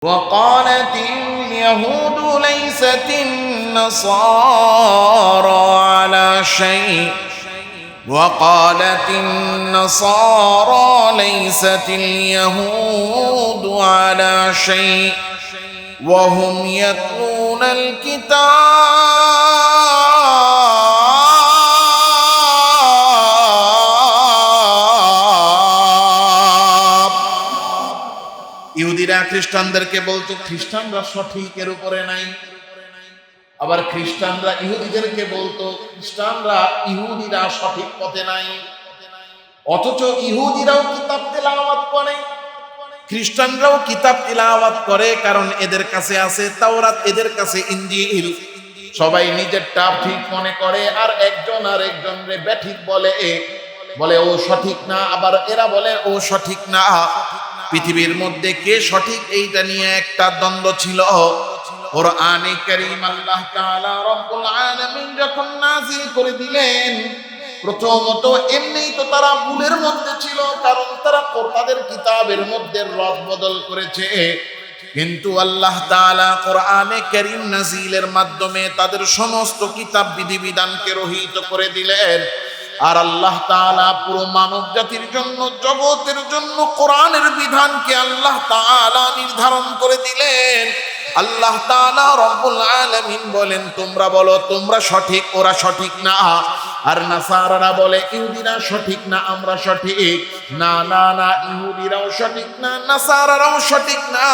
وقالت اليهود ليست النصارى على شيء وقالت النصارى ليست اليهود على شيء وهم يتلون ইহুদিরা খ্রিস্টানদেরকে বলতো খ্রিস্টানরা সঠিকের উপরে নাই, আবার খ্রিস্টানরা ইহুদিদেরকে বলতো ইহুদিরা সঠিক পথে নাই। অথচ ইহুদিরাও কিতাব তিলাওয়াত করে, খ্রিস্টানরাও কিতাব তিলাওয়াত করে, কারণ এদের কাছে আছে তাওরাত, এদের কাছে ইনজিল। সবাই নিজেরটা ঠিক মনে করে আর একজনরে ব্যাঠিক বলে ও সঠিক না, আবার এরা বলে ও সঠিক না। পৃথিবীর মধ্যে কে সঠিক এইটা নিয়ে একটা দ্বন্দ্ব ছিল। কোরআনে কারীম আল্লাহ তাআলা রব্বুল আলামিন যখন নাযিল করে দিলেন, প্রথমত এমনিই তো তারা ভুলের মধ্যে ছিল, কারণ তারা তাদের কিতাবের মধ্যে রদ বদল করেছে। কিন্তু আল্লাহ তাআলা কোরআনে কারীম নাযিলের মাধ্যমে তাদের সমস্ত কিতাব বিধিবিধানকে রহিত করে দিলেন। আর আল্লাহ তাআলা পুরো মানব জাতির জন্য, জগতের জন্য কোরআনের বিধানকে আল্লাহ তাআলা নির্ধারণ করে দিলেন। আল্লাহ তাআলা রব্বুল আলামিন বলেন, তোমরা বলো তোমরা সঠিক, ওরা সঠিক না। আর নাসারারা বলে ইহুদিরা সঠিক না, আমরা সঠিক। না না না, ইহুদিরাও সঠিক না, নাসারারাও সঠিক না।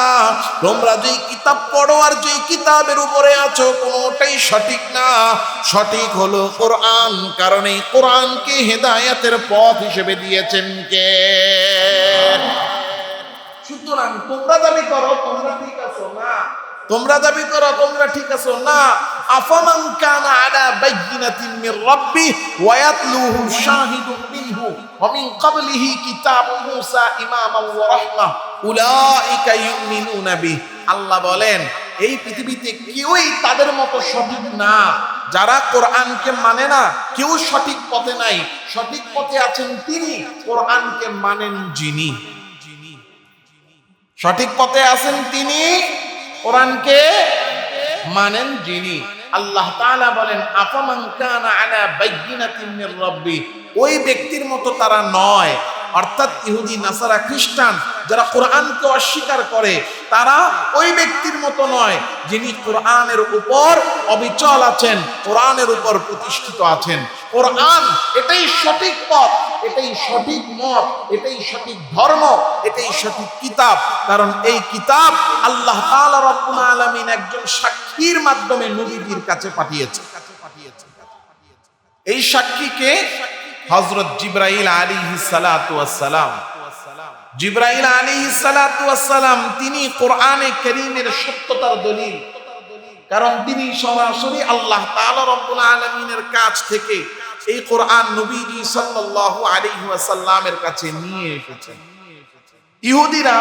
তোমরা যেই কিতাব পড়ো আর যেই কিতাবের উপরে আছো কোনোটাই সঠিক না। সঠিক হলো কোরআন, কারণ এই কোরআনকে হেদায়েতের পথ হিসেবে দিয়েছেন কে? সুতরাং তোমরা দাবি করো তোমরা ঠিক আছো না, তোমরা দাবি করো তোমরা ঠিক আছো না। আফামান কানা আলা বাইয়িনাতিন মির রাব্বি ওয়া ইয়াতলুহু শাহিদুম মিনহু ওয়া মিন ক্বাবলিহি কিতাবু মূসা ইমামান ওয়া রাহমাহ উলাইকা ইউমিনুনা বিহি। আল্লাহ বলেন, এই পৃথিবীতে কেউই তাদের মতো সঠিক না। যারা কোরআনকে মানে না, কেউ সঠিক পথে নাই। সঠিক পথে আছেন তিনি, কোরআনকে মানেন যিনি। সঠিক পথে আছেন তিনি, কোরআনকে মানেন যিনি। আল্লাহ তাআলা বলেন, আফামান কানা আলা বাইয়িনাতিন মির রাব্বি, ওই ব্যক্তির মতো তারা নয়। অর্থাৎ ইহুদি, নাসারা, খ্রিস্টান যারা কোরআনকে অস্বীকার করে, তারা ওই ব্যক্তির মতো নয় যিনি কোরআনের উপর অবিচল আছেন, কোরআনের উপর প্রতিষ্ঠিত আছেন। কোরআন এটাই সঠিক পথ, এটাই সঠিক মত, এটাই সঠিক ধর্ম, এটাই সঠিক কিতাব। কারণ এই কিতাব আল্লাহ তাআলা রব্বুল আলামিন একজন সাক্ষীর মাধ্যমে নবীদের কাছে পাঠিয়েছে। এই সাক্ষীকে হযরত জিবরাইল আলাইহিস সালাতু ওয়াস সালাম। জিবরাইল আলাইহিস সালাতু ওয়াস সালাম তিনি কোরআনে কারীমের সত্যতার দলিল, কারণ তিনি সরাসরি আল্লাহ তাআলা রব্বুল আলামিনের কাছ থেকে এই কোরআন নবীজি সাল্লাল্লাহু আলাইহি ওয়াসাল্লামের কাছে নিয়ে এসেছেন। ইহুদিরা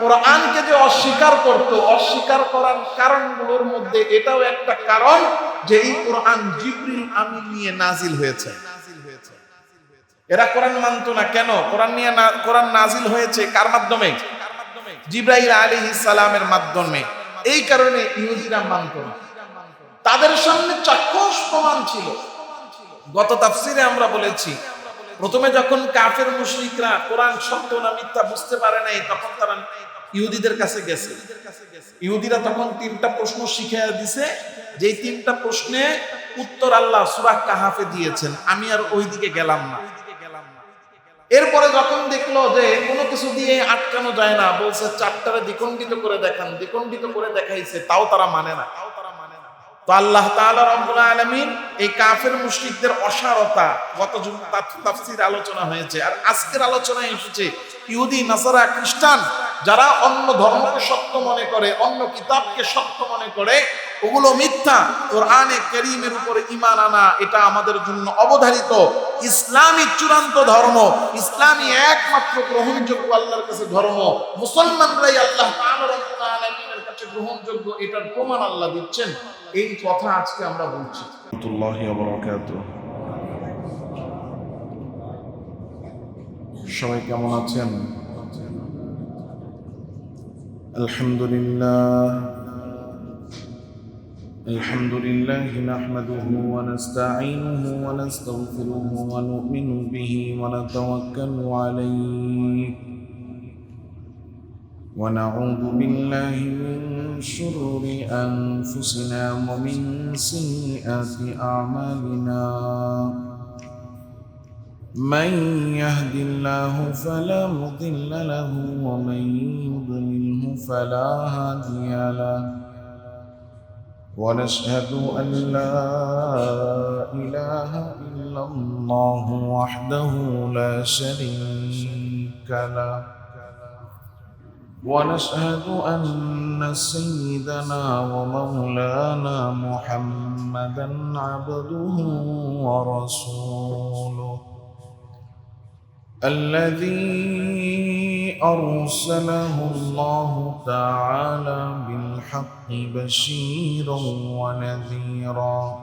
কোরআনকে যে অস্বীকার করত, অস্বীকার করার কারণগুলোর মধ্যে এটাও একটা কারণ যে এই কোরআন জিবরিল আমিন নিয়ে নাজিল হয়েছে। এরা কোরআন মানতো না কেন? কোরআন নাজিল হয়েছে কার মাধ্যমে? জিবরাইল আলাইহিস সালামের মাধ্যমে। এই কারণে ইহুদিরা মানতো না। তাদের সামনে চাক্ষুষ প্রমাণ ছিল। গত তাফসিরে আমরা বলেছি, প্রথমে যখন কাফের মুশরিকরা কোরআন সত্য না মিথ্যা বুঝতে পারে নাই, তখন তারা ইহুদিদের কাছে গেছে। ইহুদিরা তখন 3টা প্রশ্ন শিখিয়ে দিছে, যে 3টা প্রশ্নে উত্তর আল্লাহ সূরা কাহাফে দিয়েছেন। আমি আর ওইদিকে গেলাম না। এরপরে যখন দেখলো যে কোনো কিছু দিয়ে আটকানো যায় না, বলছে 4টারে দ্বিখণ্ডিত করে দেখান। দ্বিখণ্ডিত করে দেখাইছে, তাও তারা মানে না। তো আল্লাহ তাআলা রব্বুল আলামিন এই কাফের মুশরিকদের অসারতা গত তাফসীর আলোচনা হয়েছে। আর আজকের আলোচনায় এসেছে ইহুদি, নাসারা, খ্রিস্টান যারা অন্য ধর্মকে সত্য মনে করে, অন্য কিতাবকে সত্য মনে করে, ওগুলো মিথ্যা। কোরআনে কারীমের উপরে ঈমান আনা এটা আমাদের জন্য অবধারিত। ইসলামী চূড়ান্ত ধর্ম, ইসলামী একমাত্র গ্রহণযোগ্য আল্লাহর কাছে ধর্ম। মুসলমানরাই আল্লাহ তাআলা রব্বুল আলামিনের কাছে গ্রহণযোগ্য, এটার প্রমাণ আল্লাহ দিচ্ছেন। এই কথা আজকে আমরা বলছি। সবাই কেমন আছেন? الحمد لله نحمده ونستعينه ونستغفره ونؤمن به ونتوكل عليه ونعوذ بالله من شرور أنفسنا ومن سيئات أعمالنا من يهد الله فلا مضل له ومن يضلله فلا هادي له ونشهد أن لا إله إلا الله وحده لا شريك له ونشهد أن سيدنا ومولانا محمدا عبده ورسوله الذي أرسله الله تعالى بالحق بشيرا ونذيرا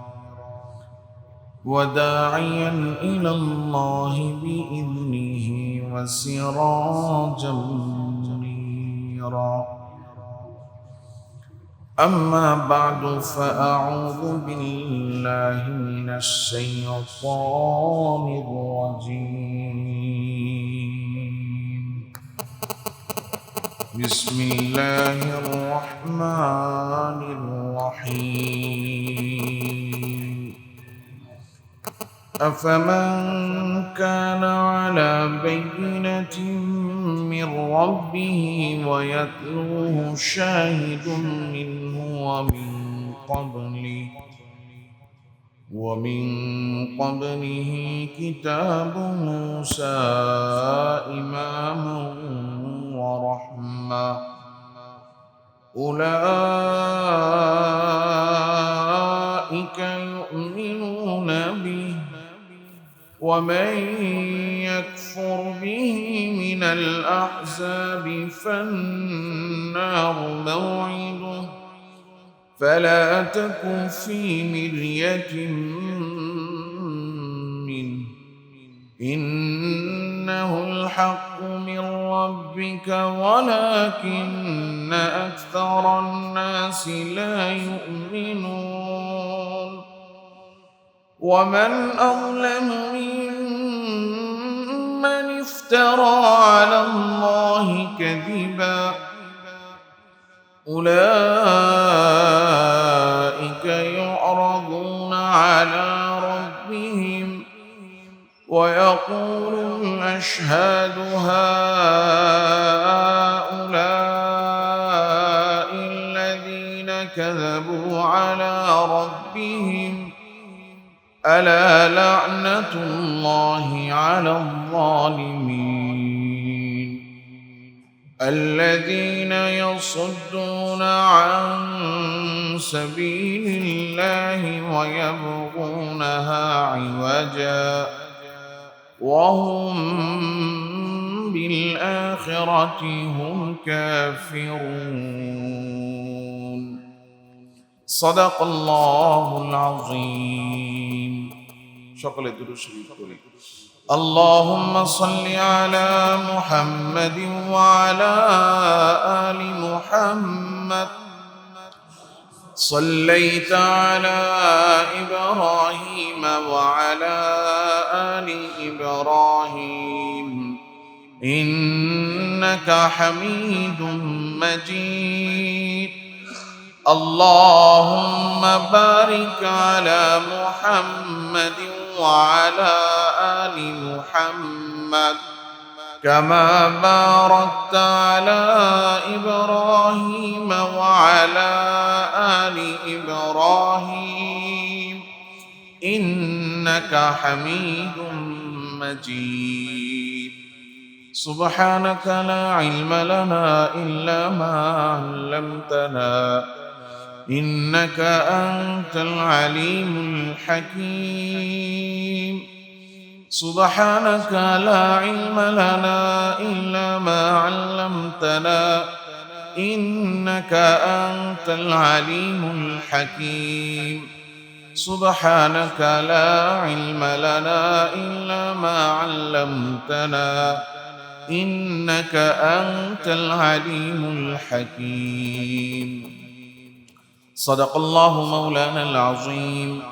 وداعيا إلى الله بإذنه وسراجا منيرا أما بعد فأعوذ بالله من الشيطان الرجيم بسم الله الرحمن الرحيم أفمن كان على بينة من ربه ويتلوه شاهد منه ومن قبله كتاب موسى إماما ورحمة أولئك يؤمنون به ومن يكفر به من الأحزاب فالنار موعده فلا تك في مرية منه إنه الحق من ربك ولكن أكثر الناس لا يؤمنون ومن أظلم ممن افترى على الله كذبا أولئك يعرضون على ربهم ويقول الأشهاد هؤلاء الذين كذبوا على ربهم ألا لعنة الله على الظالمين الذين يصدون عن سبيل الله ويبغونها عوجا وهم بالآخرة هم كافرون صدق الله العظيم شكرا لله اللهم صل على محمد وعلى آل محمد صليت على إبراهيم وعلى آل إبراهيم إنك حميد مجيد اللهم بارك على محمد وعلى آل محمد كما باركت على إبراهيم وعلى آل إبراهيم إنك حميد مجيد سبحانك لا علم لنا إلا ما علمتنا إنك أنت العليم الحكيم سبحانك لا علم لنا إلا ما علمتنا إنك أنت العليم الحكيم سبحانك لا علم لنا إلا ما علمتنا إنك أنت العليم الحكيم. صدق الله مولانا العظيم.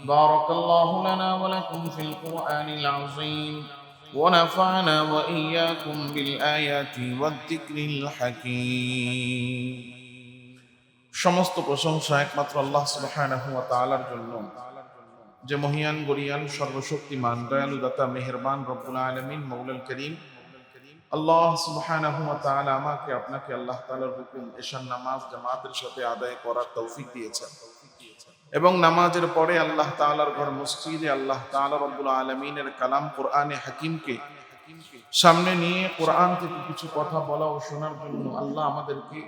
بارك الله لنا ولكم في القرآن العظيم ونفعنا وإياكم بالآيات والذكر الحكيم. সমস্ত প্রশংসা একমাত্র আল্লাহ সুবহানাহু ওয়া তাআলার জন্য, যে মহিয়ান গরিয়ান সর্বশক্তিমান দয়ালু দাতা মেহেরবান রব্বুল আলামিন মৌলাল করিম আল্লাহ সুবহানাহু ওয়া তাআলা আমাকে আপনাকে আল্লাহ তাআলার হুকুম এশার নামাজ জামাতের সাথে আদায় করার তৌফিক দিয়েছেন এবং নামাজের পরে আল্লাহ তাআলার ঘর মসজিদে আল্লাহ তাআলা রব্বুল আলামিনের কালাম কোরআনে হাকিমকে সামনে নিয়ে কোরআন থেকে কিছু কথা বলা ও শোনার জন্য আল্লাহ আমাদেরকে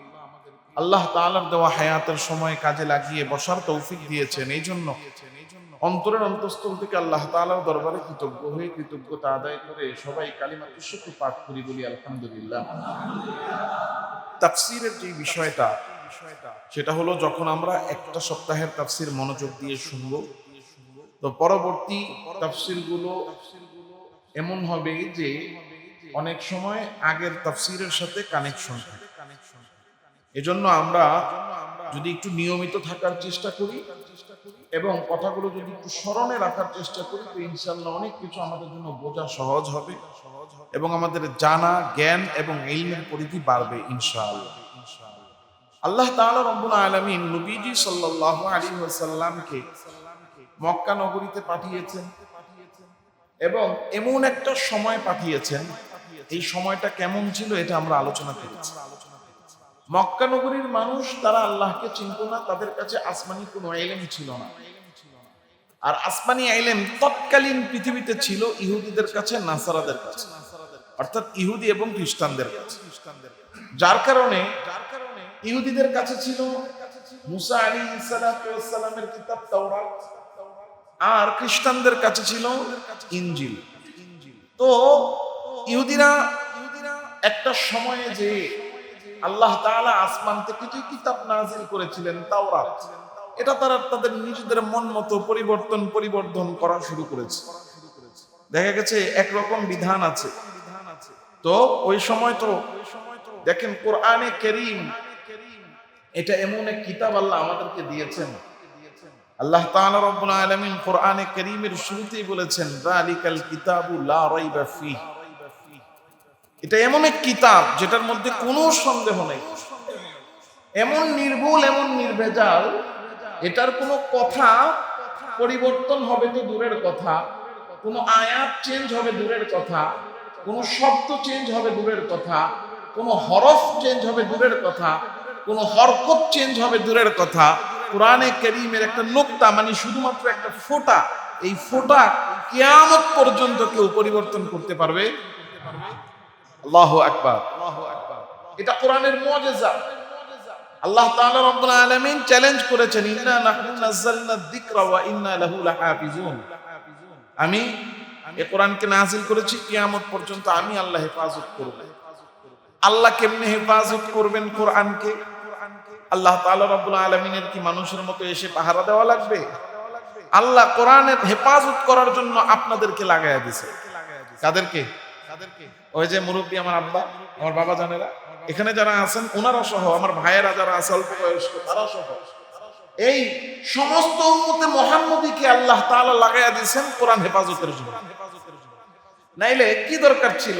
আল্লাহ তাআলার দেওয়া হায়াতের সময় কাজে লাগিয়ে বসার তৌফিক দিয়েছেন। এই জন্য অন্তরের অন্তঃস্থল থেকে আল্লাহ তাআলার দরবারে কৃতজ্ঞ হয়ে কৃতজ্ঞতা আদায় করে সবাই কালিমাতুশ শুকর পাঠ করি, বলি আলহামদুলিল্লাহ। তাফসীরের যে বিষয়টা সেটা হলো, যখন আমরা একটা সপ্তাহের তাফসীর মনোযোগ দিয়ে শুনব, তো পরবর্তী তাফসীরগুলো এমন হবে যে অনেক সময় আগের তাফসীরের সাথে কানেকশন থাকে। এজন্য আমরা যদি একটু নিয়মিত থাকার চেষ্টা করি এবং কথাগুলো যদি একটু স্মরণে রাখার চেষ্টা করি, তো ইনশাআল্লাহ অনেক কিছু আমাদের জন্য বোঝা সহজ হবে এবং আমাদের জানা জ্ঞান এবং ইলমের পরিধি বাড়বে ইনশাআল্লাহ। আল্লাহ তাআলা রব্বুল আলামিন নবীজি সাল্লাল্লাহু আলাইহি ওয়াসাল্লামকে মক্কা নগরীতে পাঠিয়েছেন এবং এমন একটা সময় পাঠিয়েছেন, এই সময়টা কেমন ছিল এটা আমরা আলোচনা করেছি। মক্কা নগরীর মানুষ তারা আল্লাহকে চিনত না, তাদের কাছে আসমানি কোনো ইলম ছিল না। আর আসমানি ইলম তৎকালীন পৃথিবীতে ছিল ইহুদিদের কাছে, নাসারাদের কাছে, অর্থাৎ ইহুদি এবং খ্রিস্টানদের কাছে। যার কারণে ইহুদিদের কাছে ছিল মুসা আলাইহিস সালাতু ওয়াস সালামের কিতাব তাওরাত, আর খ্রিস্টানদের কাছে ছিল ইনজিল। তো ইহুদিরা একটা সময়ে যে আল্লাহ তাআলা আসমান থেকে যে কিতাব নাযিল করেছিলেন তাওরাত, এটা তারা তাদের নিজেদের মন মতো পরিবর্তন করা শুরু করেছে। দেখা গেছে একরকম বিধান আছে। তো ওই সময় তো দেখেন কোরআনে কারীম এটা এমন এক কিতাব আল্লাহ আমাদেরকে দিয়েছেন। আল্লাহ তাআলা রব্বুল আলামিন কোরআনে কারীমের শুরুতেই বলেছেন, যালিকাল কিতাবু লা রাইবা ফীহ। এটা এমন এক কিতাব যেটার মধ্যে কোনো সন্দেহ নেই, এমন নির্ভুল, এমন নির্ভেজাল, এটার কোনো কথা পরিবর্তন হবে তো দূরের কথা, কোনো আয়াত চেঞ্জ হবে দূরের কথা, কোনো শব্দ চেঞ্জ হবে দূরের কথা, কোনো হরফ চেঞ্জ হবে দূরের কথা, কোনো হরকত চেঞ্জ হবে দূরের কথা। কোরআনে কারীমের একটা নুকতা, মানে শুধুমাত্র একটা ফোঁটা, এই ফোঁটা কিয়ামত পর্যন্ত কেউ পরিবর্তন করতে পারবে। আল্লাহু আকবার। এটা কোরআনের মুজিজা। আল্লাহ তাআলা রব্বুল আলামিন চ্যালেঞ্জ করেছেন, ইন্না নাহনু নাযালনা যিকরা ওয়া ইন্না লাহু লাহাফিজুন। আমি এই কোরআনকে নাযিল করেছি, কিয়ামত পর্যন্ত আমি আল্লাহ হেফাজত করব। আল্লাহ কেমনে হেফাজত করবেন কোরআনকে? আল্লাহ তাআলা রব্বুল আলামিনের কি মানুষের মতো এসে পাহারা দেওয়া লাগবে? আল্লাহ কোরআনের হেফাজত করার জন্য আপনাদেরকে লাগায়া দিয়েছে। কাদেরকে? ওই যে মুরব্বী, আমার আব্বা, আমার বাবা জানেরা, এখানে যারা আছেন ওনারা সহ, আমার ভাইয়েরা যারা আছে অল্প বয়স্ক তারা সহ, এই সমস্ত উম্মতে মুহাম্মদীকে আল্লাহ তাআলা লাগায়া দিয়েছেন কোরআন হেফাজতের জন্য। নাইলে কি দরকার ছিল?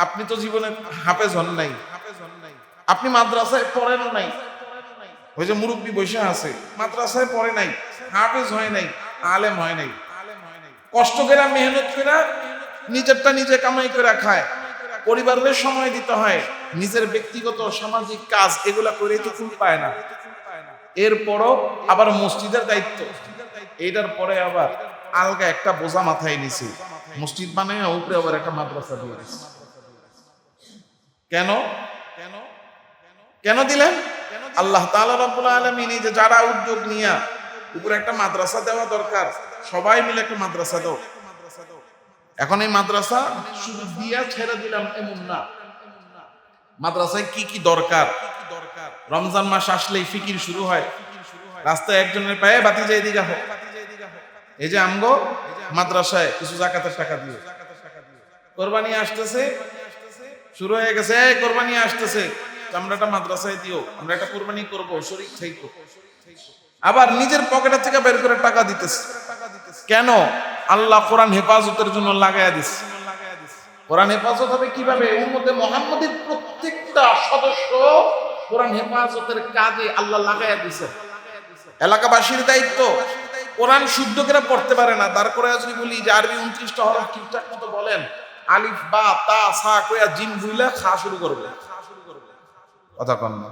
আপনি তো জীবনে হাফেজ হন নাই, আপনি মাদ্রাসায় পড়েনও নাই। ওই যে মুরব্বী বসে আছে, মাদ্রাসায় পড়ে নাই, হাফেজ হয় নাই, আলেম হয় নাই, কষ্ট করে মেহনত করে নিজেরটা নিজে কামাই করে খায়, পরিবারের সময় দিতে হয়, নিজের ব্যক্তিগত সামাজিক কাজ এগুলা করে তো ফুল পায় না। এরপরও আবার মসজিদের দায়িত্ব, এইটার পরে আবার আলগা একটা বোঝা মাথায় নিছে, মসজিদ বানায় উপরে আবার একটা মাদ্রাসা দিয়ে দিছে। কেন কেন দিলেন? আল্লাহ তাআলা রব্বুল আলামিন এই যে যারা উদ্যোগ নিয়া উপরে একটা মাদ্রাসা দেওয়া দরকার, সবাই মিলে একটা মাদ্রাসা দাও। এখন এই মাদ্রাসা শুধু দিয়া ছেড়ে দিলাম এমন না, মাদ্রাসায় কি কি দরকার। রমজান মাস আসলেই ফিকির শুরু হয়, রাস্তায় একজনের পায়ে বাতি যাই দিঘা হোক, এই যে আমগো মাদ্রাসায় কিছু যাকাতের টাকা দিও, কোরবানি আসতেছে, শুরু হয়ে গেছে, এই কোরবানি আসতেছে, চামড়াটা মাদ্রাসায় দিও, আমরা একটা কোরবানি করব, শরীক থাইকো। আবার নিজের পকেটের থেকে বের করে টাকা দিতেছে। কেন? আল্লাহ কোরআন হেফাজতের জন্য লাগাইয়া দিচ্ছে। কোরআন হেফাজত হবে কিভাবে? উম্মতে মুহাম্মাদের প্রত্যেকটা সদস্য কোরআন হেফাজতের কাজে আল্লাহ লাগাইয়া দিছে। এলাকাবাসীর দায়িত্ব, কোরআন শুদ্ধ করে পড়তে পারে না, তারপরে যদি বলি যে আরবি 29টা হরফ ঠিকঠাক মতো বলেন, আলিফ বা তা সা কইয়া জিন বুইলা খা শুরু করবে, কথা কন না।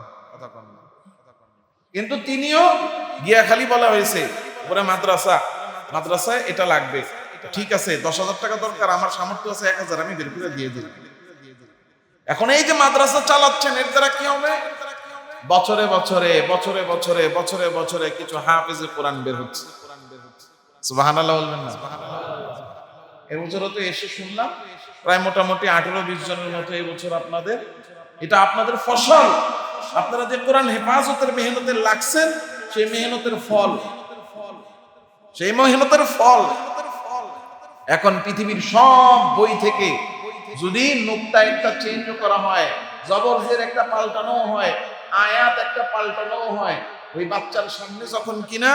কিন্তু তিনিও গিয়া খালি বলা হয়েছে ওরা মাদ্রাসায় এটা লাগবে, ঠিক আছে 10,000 টাকা দরকার, আমার সামর্থ্য আছে 1,000, আমি বের করে দিয়ে দিই। এখন এই যে মাদ্রাসা চালাচ্ছেন, এর দ্বারা কি হবে? বছরে বছরে বছরে বছরে বছরে বছরে কিছু হাফেজে কোরআন বের হচ্ছে। সুবহানাল্লাহ বলবেন না? এই বছরও তো এসে শুনলাম প্রায় মোটামুটি 18-20 জনের মতো এই বছর আপনাদের, এটা আপনাদের ফসল। আপনারা যে কোরআন হেফাজতের মেহনতে লাগছেন, সেই মেহনতের ফল, সেই মেহনতের ফল। এখন পৃথিবীর সব বই থেকে যদি নুকতা একটা চেঞ্জ করা হয়, জবরজের একটা পাল্টানো হয়, আয়াত একটা পাল্টানো হয়, ওই বাচ্চার সামনে যখন কিনা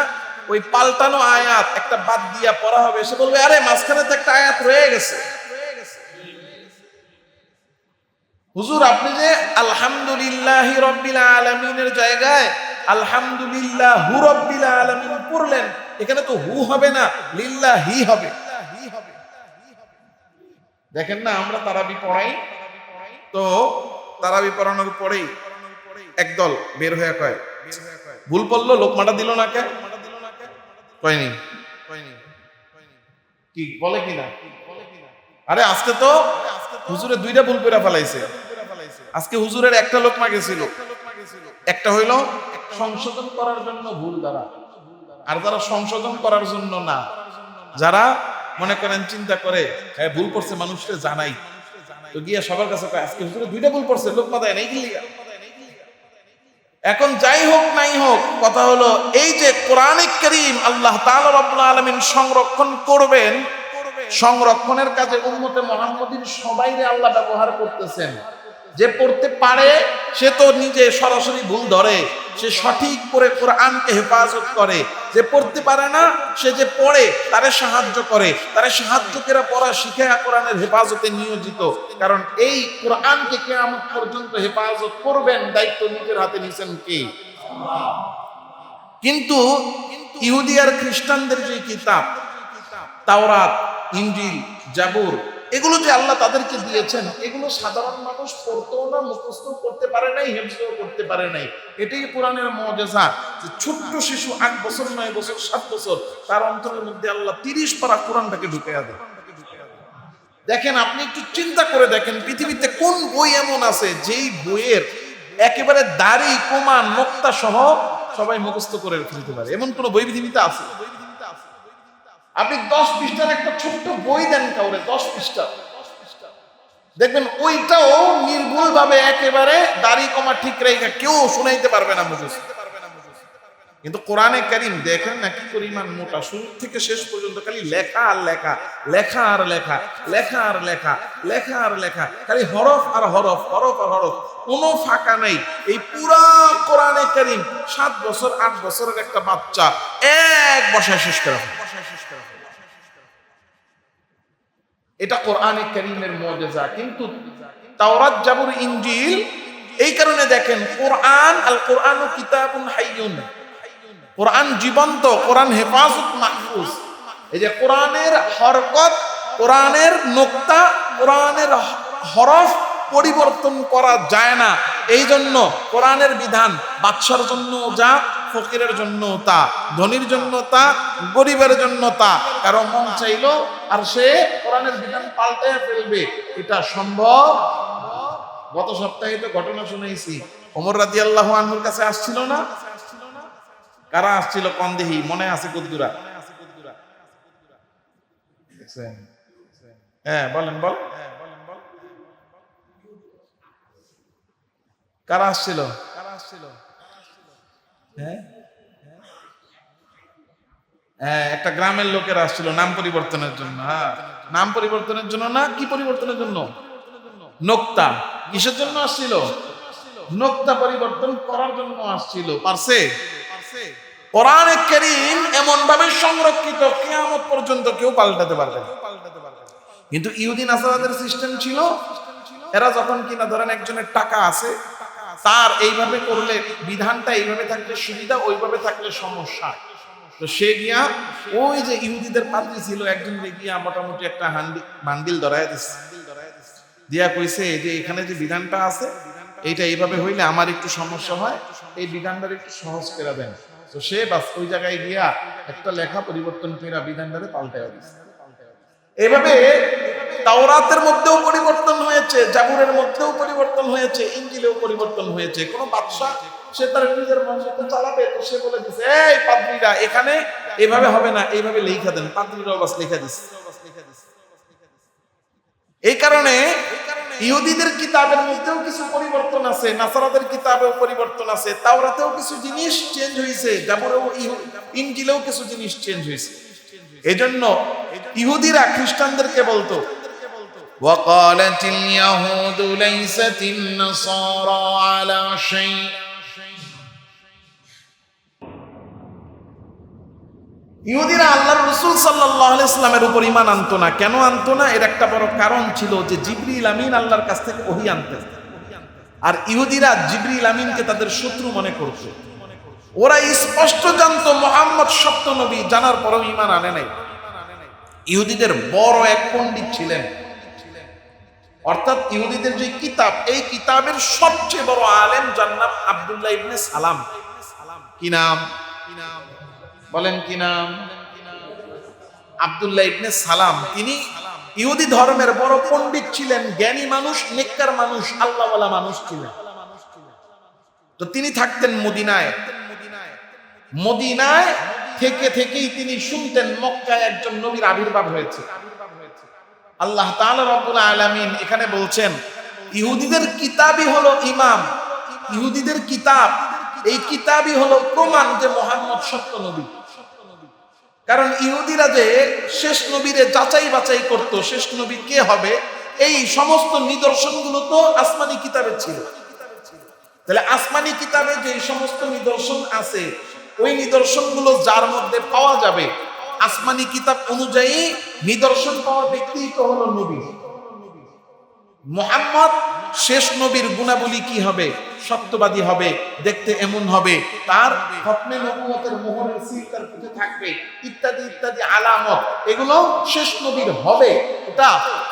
ওই পাল্টানো আয়াত একটা বাদ দিয়া পড়া হবে, সে বলবে আরে মাঝখানে তো একটা আয়াত রয়ে গেছে। হুজুর আপনি যে আলহামদুলিল্লাহি রাব্বিল আলামিনের জায়গায় আলহামদুলিল্লাহু রাব্বিল আলামিন পড়লেন, এখানে তো হু হবে না, লিল্লাহি হবে। দেখেন না, আমরা তারাবি পড়াই, তো তারাবি পড়ানোর পরেই একদল বের হয়ে কয় ভুল পড়লো, লোকমাটা দিল না কেন? কয়নি কি বলে কিনা? আরে আজকে তো হুজুরের 2টা ভুল করে ফেলাইছে। আজকে হুজুরের একটা লোকমা গেছিল, একটা হইল সংশোধন করার জন্য ভুল দ্বারা, আর যারা সংশোধন করার জন্য না, যারা মনে করেন চিন্তা করে হ্যাঁ ভুল করছে মানুষকে জানাই, তো গিয়া সবার কাছে কয় আজকে হুজুরের 2টা ভুল করছে, লোকমা দেয় নাই কি। এখন যাই হোক নাই হোক, কথা হলো এই যে কোরআনে কারীম আল্লাহ তাআলা রব্বুল আলামিন সংরক্ষণ করবেন, সংরক্ষণের কাজে উম্মতে মুহাম্মাদীর সবাইরে আল্লাহ ব্যবহার করতেছেন। যে পড়তে পারে সে তো নিজে সরাসরি ভুল ধরে, সে সঠিক করে কোরআনকে হেফাজত করে। যে পড়তে পারে না, সে যে পড়ে তারে সাহায্য করে, তারে সাহায্য করে পড়া শিখে কোরআনের হেফাজতে নিয়োজিত। কারণ এই কোরআনকে কিয়ামত পর্যন্ত হেফাজত করবেন দায়িত্ব নিজের হাতে নিছেন কে? আল্লাহ। কিন্তু ইহুদি আর খ্রিস্টানদের যে কিতাব তাওরাত, ইনজিল, জাবুর, এগুলো যে আল্লাহ তাদেরকে দিয়েছেন, এগুলো সাধারণ মানুষ পড়তেও না, মুখস্থ করতে পারে নাই, হেফজও করতে পারে নাই। এটাই কোরআনের মুজিজা যে ছোট্ট শিশু 8 বছর 9 বছর 7 বছর তার অন্তরের মধ্যে আল্লাহ 30 পারা কোরআনটাকে ঢুকাইয়া দেয়। দেখেন, আপনি একটু চিন্তা করে দেখেন পৃথিবীতে কোন বই এমন আছে যেই বইয়ের একেবারে দাড়ি কোমা নোক্তা সহ সবাই মুখস্থ করে ফেলতে পারে, এমন কোন বই পৃথিবীতে আছে? আপনি 10 পৃষ্ঠার একটা ছোট্ট বই দেন কাউরে, 10 পৃষ্ঠা, দেখবেন ওইটাও নির্ভুল ভাবে একেবারে দাড়ি কমা ঠিক রেখে কেউ শুনাইতে পারবে না মুখস্থ। কিন্তু কোরআনে কারীম দেখেন না কি পরিমাণ মোটা, শুরু থেকে শেষ পর্যন্ত খালি লেখা আর লেখা, লেখা আর লেখা, লেখা আর লেখা, লেখা আর লেখা, খালি হরফ আর হরফ, হরফ আর হরফ, কোনো ফাঁকা নাই। এই পুরা কোরআনে কারীম 7 বছর 8 বছরের একটা বাচ্চা এক বসায় শেষ করে ফেলে। এটা কোরআনে কারীমের মুজিজা। কিন্তু তাওরাত, জাবুর, ইনজিল, এই কারণে দেখেন কোরআন, আল কোরআনু কিতাবুন হাইয়ুন, কোরআন জীবন্ত, কোরআন হেফাজত মাহফুজ। এই যে কোরআনের হরকত, কোরআনের নোক্তা, কোরআনের হরফ পরিবর্তন করা যায় না। এই জন্য কোরআনের বিধান বাদশার জন্য যা, ফকিরের জন্য তা, ধনীর জন্য তা, গরিবের জন্য তা। কারো মন চাইলো আর সে কোরআনের বিধান পাল্টে ফেলবে, এটা সম্ভব? গত সপ্তাহে তো ঘটনা শুনেছি, ওমর রাদিয়াল্লাহু আনহুর কাছে আসছিল না? কারা আসছিল কোন দেহি মনে আছে? কুদ্দুরা, হ্যাঁ বলেন, বল কারা আসছিল? হ্যাঁ, একটা গ্রামের লোকেরা আসছিল নাম পরিবর্তনের জন্য। হ্যাঁ, নাম পরিবর্তনের জন্য না, কি পরিবর্তনের জন্য? নোক্তা। কিসের জন্য আসছিল? নোক্তা পরিবর্তন করার জন্য আসছিল। পারছে? কোরআনে কারীম এমন ভাবে সংরক্ষিত, কিয়ামত পর্যন্ত কেউ পাল্টাতে পারবে না। কিন্তু ইহুদি নাসারাদের সিস্টেম ছিল, এরা যখন কিনা ধরেন একজনের টাকা আছে, তার এইভাবে করলে বিধানটা এইভাবে থাকলে সুবিধা, ওইভাবে থাকলে সমস্যা, তো সে গিয়া ওই যে ইহুদিদের পাদ্রী ছিল একজন গিয়া মোটামুটি একটা বান্ডিল ধরায় দিচ্ছে, দিয়া কইছে যে এখানে যে বিধানটা আছে এইটা এইভাবে হইলে আমার একটু সমস্যা হয়, এই বিধানটা একটু সহজ করে দেন। তো সে বাস ওই জায়গায় গিয়া একটা লেখা পরিবর্তন করে বিধানটারে পাল্টায় দিচ্ছে। এভাবে তাওরাতের মধ্যেও পরিবর্তন হয়েছে, জাবুরের মধ্যেও পরিবর্তন হয়েছে, ইনজিলেও পরিবর্তন হয়েছে। কোন বাদশা সে তার নিজের মন মতো চালাবে, তো সে বলে দিছে এই পাদ্রীরা এখানে এভাবে হবে না, এইভাবে লেখা দেন। পাদ্রীরাও বাস লেখা দিচ্ছে। এই কারণে ইহুদিদের কিতাবের মধ্যেও কিছু পরিবর্তন আছে, নাসারাদের কিতাবেও পরিবর্তন আছে, তাওরাতেও কিছু জিনিস চেঞ্জ হয়েছে, জাবুরেও ইনজিলেও কিছু জিনিস চেঞ্জ হয়েছে। এজন্য ইহুদিরা খ্রিস্টানদেরকে বলতো وقالت اليهود ليست النصارى على شيء। ইহুদিরা আল্লাহর রাসূল সাল্লাল্লাহু আলাইহি ওয়াসাল্লামের উপর ঈমান আনতো না। কেন আনতো না? এর একটা বড় কারণ ছিল যে জিবরিল আমিন আল্লাহর কাছ থেকে ওহী আনতেন, আর ইহুদিরা জিবরিল আমিনকে তাদের শত্রু মনে করত। ওরা স্পষ্ট জানতো মুহাম্মদ সত্য নবী, জানার পরেও ঈমান আনে নাই। ইহুদিদের বড় এক পণ্ডিত ছিলেন, অর্থাৎ ইহুদিদের যে কিতাব, এই কিতাবের সবচেয়ে বড় আলেম, যার নাম আব্দুল্লাহ ইবনে সালাম। কি নাম? বলেন কি নাম? আব্দুল্লাহ ইবনে সালাম। তিনি ইহুদি ধর্মের বড় পণ্ডিত ছিলেন, জ্ঞানী মানুষ, নেককার মানুষ, আল্লাহওয়ালা মানুষ ছিলেন। তো তিনি থাকতেন মদিনায়। মদিনায় থেকেই তিনি শুনতেন মক্কায় একজন নবীর আবির্ভাব হয়েছে। আল্লাহ তাআলা রব্বুল আলামিন এখানে বলছেন ইহুদিদের কিতাবই হলো ইমাম, ইহুদিদের কিতাব, এই কিতাবই হলো প্রমাণ যে মুহাম্মদ সত্য নবী। কারণ ইহুদিরা যে শেষ নবীরে যাচাই বাছাই করত, শেষ নবী কে হবে, এই সমস্ত নিদর্শনগুলো তো আসমানি কিতাবে ছিল। তাহলে আসমানি কিতাবে যে সমস্ত নিদর্শন আছে, ওই নিদর্শনগুলো যার মধ্যে পাওয়া যাবে, আসমানি কিতাব অনুযায়ী নিদর্শন পাওয়া ব্যক্তি তো হলো নবী। মুহাম্মদ শেষ নবীর গুণাবলী কি হবে? সত্যবাদী হবে, দেখতে এমন হবে, তার খতমে নবুয়তের মোহরের সিল তার পিঠে থাকবে, ইত্যাদি ইত্যাদি আলামত, এগুলো শেষ নবীর হবে। এটা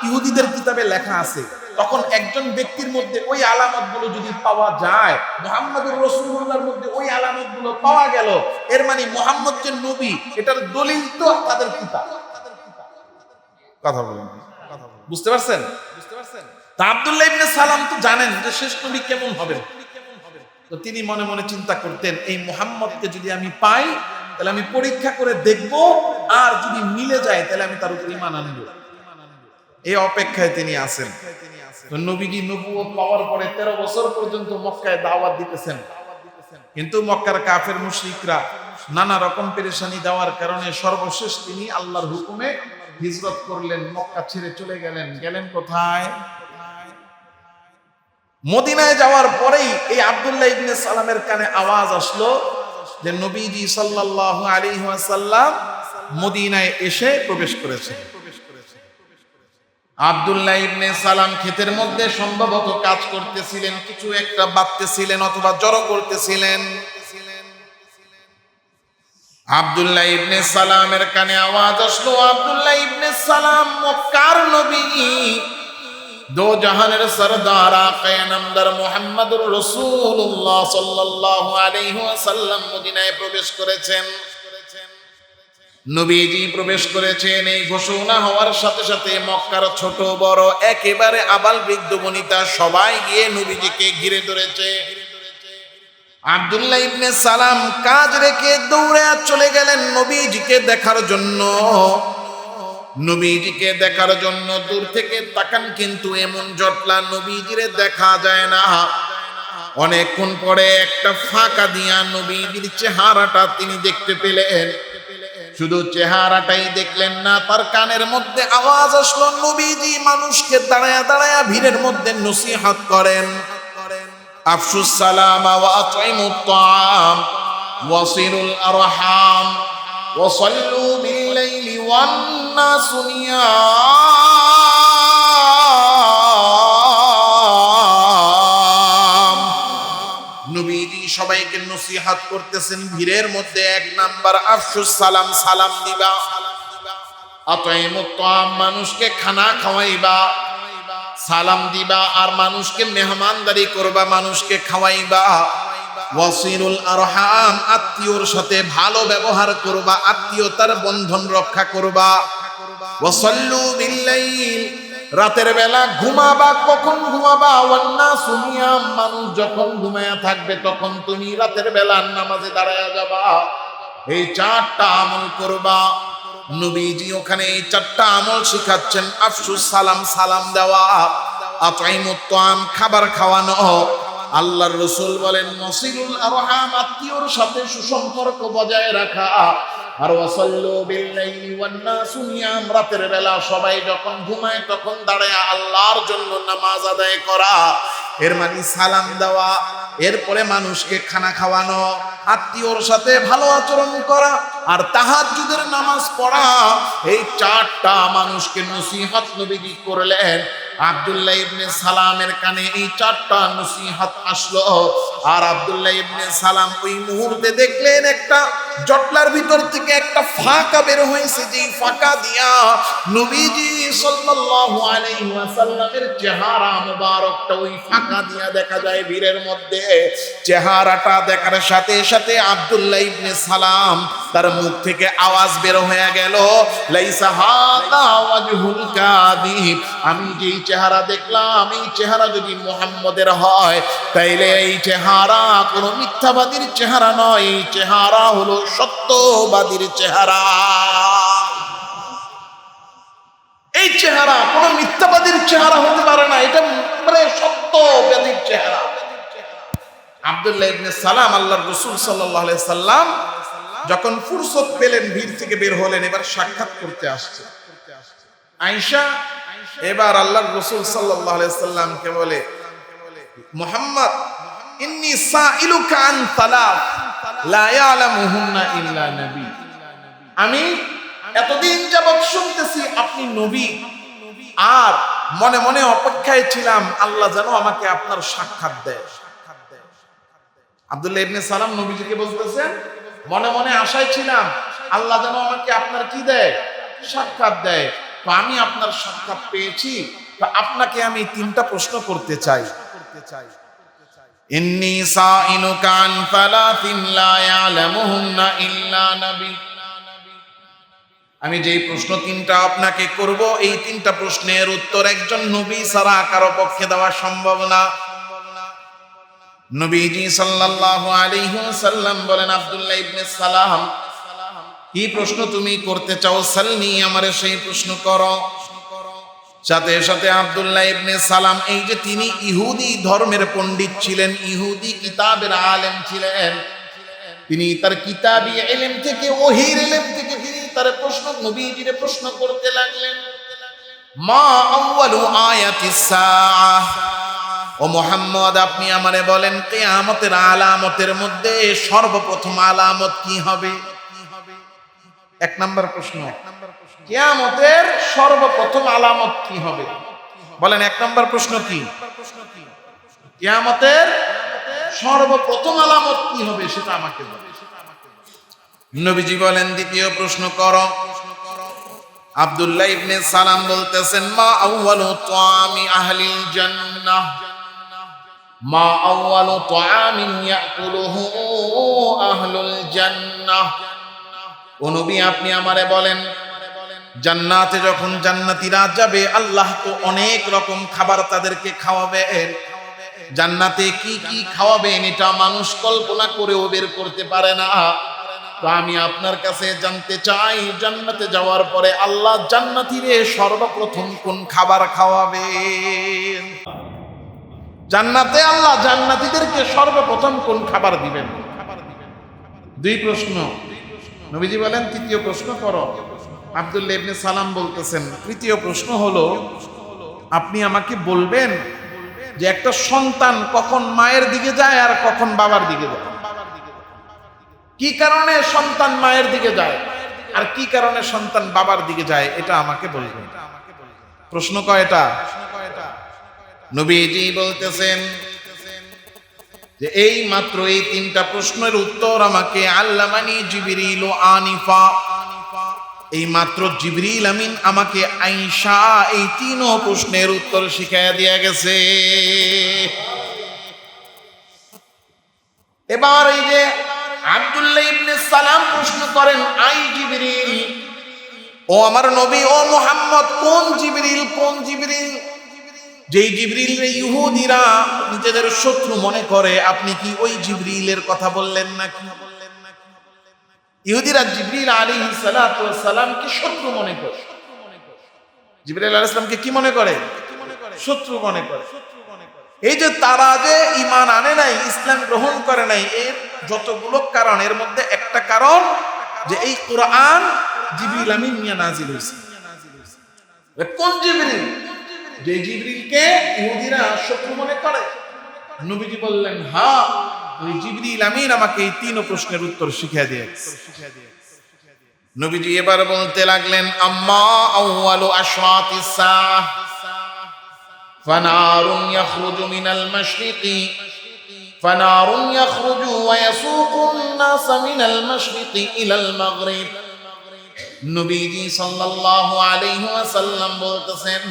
ইহুদিদের কিতাবে লেখা আছে। তখন একজন ব্যক্তির মধ্যে ওই আলামতগুলো যদি পাওয়া যায়, মুহাম্মদুর রাসূলুল্লাহর মধ্যে ওই আলামতগুলো পাওয়া গেল, এর মানে মুহাম্মদ যে নবী, এটার দলিল তো তাদের কিতাব। কথা বলেন, বুঝতে পারছেন? তা আব্দুল্লাহ ইবনে সালাম তো জানেন যে শেষ নবী কেমন হবে। তো তিনি মনে মনে চিন্তা করতেন, এই মুহাম্মদকে যদি আমি পাই তাহলে আমি পরীক্ষা করে দেখব, আর যদি মিলে যায় তাহলে আমি তার উপর ঈমান আনবো। এই অপেক্ষায় তিনি আছেন। তো নবীজি নবুয়ত পাওয়ার পরে 13 বছর পর্যন্ত মক্কায় দাওয়াত দিতেছেন, কিন্তু মক্কার কাফের মুশরিকরা নানা রকম পেরেশানি দেওয়ার কারণে সর্বশেষ তিনি আল্লাহর হুকুমে হিজরত করলেন, মক্কা ছেড়ে চলে গেলেন। গেলেন কোথায়? মদিনায় যাওয়ার পরেই এই আব্দুল্লাহ ইবনে সালামের কানে আওয়াজ আসলো যে নবীজি সাল্লাল্লাহু আলাইহি ওয়াসাল্লাম মদিনায় এসে প্রবেশ করেছেন। আব্দুল্লাহ ইবনে সালাম ক্ষেতের মধ্যে সম্ভবত কাজ করতেছিলেন, কিছু একটা বাঁধতেছিলেন অথবা জড়ো করতেছিলেন। আব্দুল্লাহ ইবনে সালামের কানে আওয়াজ আসলো, আব্দুল্লাহ ইবনে সালাম মক্কার নবী, দো জাহানের সরদার আকায়ে নামদার মুহাম্মদুর রাসূলুল্লাহ সাল্লাল্লাহু আলাইহি ওয়াসাল্লাম মদিনায় প্রবেশ করেছেন। নবীজি প্রবেশ করেছেন, এই ঘোষণা হওয়ার সাথে সাথে মক্কার ছোট বড় একেবারে আবাল বৃদ্ধ বনিতা সবাই গিয়ে নবীজিকে ঘিরে ধরেছে। আব্দুল্লাহ ইবনে সালাম কাজ রেখে দৌড়ে চলে গেলেন নবীজিকে দেখার জন্য। নবীজিকে দেখার জন্য দূর থেকে তাকান, কিন্তু এমন জটলা নবীজিরে দেখা যায় না। অনেকক্ষণ পরে একটা ফাঁকা দিয়া নবীজির চেহারাটা তিনি দেখতে পেলেন। শুধু চেহারাটাই দেখলেন না, তার কানের মধ্যে আওয়াজ আসলো, নবীজি মানুষকে দাঁড়ায়া দাঁড়ায়া ভিড়ের মধ্যে নসিহত করেন, আফশুস সালাম ওয়া আতইমুত তাআম ওয়াসিলুল আরহাম ওয়া সাল্লু বিল লাইলি ওয়ান নাসু নিয়াম। নবীজি সবাইকে নসিহত করতেছেন ভিড়ের মধ্যে। এক নাম্বার আফশুস সালাম, সালাম দিবা। আতইমুত তাআম, মানুষকে খানা খাওয়াইবা, সালাম দিবা। আর মানুষকে মেহমানদারি করবা, মানুষকে খাওয়াইবা। ওয়াসিলুল আরহাম, আত্মীয়র সাথে ভালো ব্যবহার করবা, আত্মীয়তার বন্ধন রক্ষা করবা। ওয়াসাল্লু বিল লাইল, রাতের বেলা ঘুমাবা। কখন ঘুমাবা? ওয়ান নাসু নিয়াম, মানুষ যখন ঘুমায়া থাকবে তখন তুমি রাতের বেলা নামাজে দাঁড়ায়া যাবা। এই চারটা আমল করবা। নবীজি ওখানে এই চারটা আমল শিখাচ্ছেন। আফশুস সালাম, সালাম দেওয়া। আতইমুত তাআম, খাবার খাওয়ানো। আল্লাহর রাসূল বলেন ওয়াসিলুল আরহাম, আত্মীয়র সাথে সুসম্পর্ক বজায় রাখা। আর ওয়াসাল্লু বিল লাইলি ওয়ান নাসু নিয়াম, রাতের বেলা সবাই যখন ঘুমায় তখন দাঁড়ায় আল্লাহর জন্য নামাজ আদায় করা। এর মানে সালাম দেওয়া, এরপরে মানুষকে খানা খাওয়ানো, আত্মীয়র সাথে ভালো আচরণ করা, আর তাহাজ্জুদের নামাজ পড়া। এই চারটা মানুষকে নসিহত নবীজি করলেন। আব্দুল্লাহ ইবনে সালামের কানে এই চারটা নসিহত আসলো। আর আব্দুল্লাহ ইবনে সালাম ওই মুহূর্তে দেখলেন একটা জটলার ভিতর থেকে একটা ফাঁকা বের হয়েছে, যেই ফাঁকা দিয়া নবীজি সাল্লাল্লাহু আলাইহি ওয়াসাল্লামের চেহারা মুবারকটা ওই ফাঁকা দিয়া দেখা যায় ভিড়ের মধ্যে। চেহারাটা দেখার সাথে সাথে আব্দুল্লাহ ইবনে সালাম তার মুখ থেকে আওয়াজ বের হয়ে গেল, লাইসা হাদা ওয়াজহুল কাযিব, আমি যেই চেহারা দেখলাম এই চেহারা যদি মুহাম্মদের হয় তাইলে এই চেহারা কোনো মিথ্যাবাদীর চেহারা নয়, এই চেহারা হলো সত্যবাদীর চেহারা। এই চেহারা কোনো মিথ্যাবাদীর চেহারা হতে পারে না, এটা মানে সত্যবাদীর চেহারা। আব্দুল্লাহ ইবনে সালাম আল্লাহর রাসূল সাল্লাল্লাহু আলাইহি সাল্লাম যখন ফুরসত পেলেন ভিড় থেকে বের হলেন, এবার সাক্ষাৎ করতে আসছে আয়েশা। এবার আল্লাহর রাসূল সাল্লাল্লাহু আলাইহি সাল্লামকে বলে, মুহাম্মদ ইন্নী সাইলুকা আন সালাত লা ইয়ালামুহুন্না ইল্লা নবী, আমি এতদিন যাবত শুনতেছি আপনি নবী, আর মনে মনে অপেক্ষায় ছিলাম আল্লাহ যেন আমাকে আপনার সাক্ষাৎ দেয়। আব্দুল্লাহ ইবনে সালাম নবীজিকে বলতেছেন, মনে মনে আশায় ছিলাম আল্লাহ যেন আমাকে আপনার কি দেয়, সাক্ষাৎ দেয়। তো আমি আপনার সাক্ষাৎ পেয়েছি, তো আপনাকে আমি তিনটা প্রশ্ন করতে চাই। ইন্নী সাইলুকা আন সালাতিন লা ইয়ালামুহুন্না ইল্লা নবী, আমি যেই প্রশ্ন তিনটা আপনাকে করব এই তিনটা প্রশ্নের উত্তর একজন নবী ছাড়া কারো পক্ষে দেওয়া সম্ভব না। নবীজি সাল্লাল্লাহু আলাইহি ওয়াসাল্লাম বলেন, আব্দুল্লাহ ইবনে সালাম কি প্রশ্ন তুমি করতে চাও? সালনি, আমারে সেই প্রশ্ন করো। সাথে সাথে আব্দুল্লাহ ইবনে সালাম, এই যে তিনি ইহুদি ধর্মের পণ্ডিত ছিলেন, ইহুদি কিতাবের আলেম ছিলেন, তিনি তার কিতাবী ইলম থেকে, ওহীর ইলম থেকে তিনি তার প্রশ্ন নবীজির প্রশ্ন করতে লাগলেন। মা আউয়ালু আয়াতিস সাআহ, ও মুহাম্মদ আপনি আমারে বলেন কিয়ামতের আলামতের মধ্যে সর্বপ্রথম আলামত কি হবে? এক নাম্বার প্রশ্ন, কিয়ামতের সর্বপ্রথম আলামত কি হবে? বলেন এক নাম্বার প্রশ্ন কি? কিয়ামতের সর্বপ্রথম আলামত কি হবে সেটা আমাকে বলেন। নবীজি বলেন দ্বিতীয় প্রশ্ন করো। আব্দুল্লাহ ইবনে সালাম বলতেছেন, মা আউয়ালু তাআমি আহলিল জান্নাহ, মা আউয়ালু তাআমিন ইয়াকুলুহু আহলুল জান্নাহ। ও নবী আপনি আমারে বলেন, জান্নাতে যখন জান্নাতীরা যাবে আল্লাহ তো অনেক রকম খাবার তাদেরকে খাওয়াবেন, জান্নাতে কি কি খাওয়াবেন এটা মানুষ কল্পনা করেও বের করতে পারে না। তো আমি আপনার কাছে জানতে চাই, জান্নাতে যাওয়ার পরে আল্লাহ জান্নাতীরে সর্বপ্রথম কোন খাবার খাওয়াবেন? জান্নাতে আল্লাহ জান্নাতীদেরকে সর্বপ্রথম কোন খাবার দিবেন? দুই প্রশ্ন। নবীজি বলেন তৃতীয় প্রশ্ন করো। আব্দুল্লাহ ইবনে সালাম বলতেছেন তৃতীয় প্রশ্ন হলো আপনি আমাকে বলবেন যে একটা সন্তান কখন মায়ের দিকে যায় আর কখন বাবার দিকে যায়, কি কারণে সন্তান মায়ের দিকে যায় আর কি কারণে সন্তান বাবার দিকে যায়, এটা আমাকে বলবেন। প্রশ্ন কয়টা? নবীজি বলতেছেন যে এই মাত্র এই তিনটা প্রশ্নের উত্তর আমাকে আল্লামানি জিবরিল আনিফা, এই মাত্র জিবরিল আমিন আমাকে আয়েশা এই তিন প্রশ্নের উত্তর শিখাইয়া দিয়া গেছে। এবার এই যে আব্দুল্লাহ ইবনে সালাম প্রশ্ন করেন, আই জিবরিল, ও আমার নবী, ও মুহাম্মদ, কোন জিবরিল? কোন জিবরিল? যেই জিবরিল ইহুদিরা নিজেদের শত্রু মনে করে, আপনি কি ওই জিবরিলের কথা বললেন নাকি? ইহুদিরা জিবরিল আলাইহিস সালাতু ওয়াস সালামকে শত্রু মনে করে। জিবরিল আলাইহিস সালামকে কি মনে করে? শত্রু মনে করে। এই যে তারা যে ঈমান আনে নাই, ইসলাম গ্রহণ করে নাই, এর যতগুলো কারণ, এর মধ্যে একটা কারণ যে এই কোরআন জিবরিল আমিন নিয়ে নাজিল হয়েছে। কোন জিবরিল? যে জিবরিলকে ইহুদিরা শত্রু মনে করে। নবীজি বললেন, হ্যাঁ, ওই জিবরিল আমিন আমাকে এই তিন প্রশ্নের উত্তর শিখিয়ে দিয়েছে। নবীজি এবার বলতে লাগলেন, আম্মা আউয়ালু আশরাতিস সাআহ ফানারুন ইয়াখরুজু মিনাল মাশরিকি ফানারুন ইয়াখরুজু ওয়া ইয়াসুকুন নাস মিনাল মাশরিকি ইলাল মাগরিব। নবীজি সাল্লাল্লাহু আলাইহি ওয়াসাল্লাম বলতেছেন,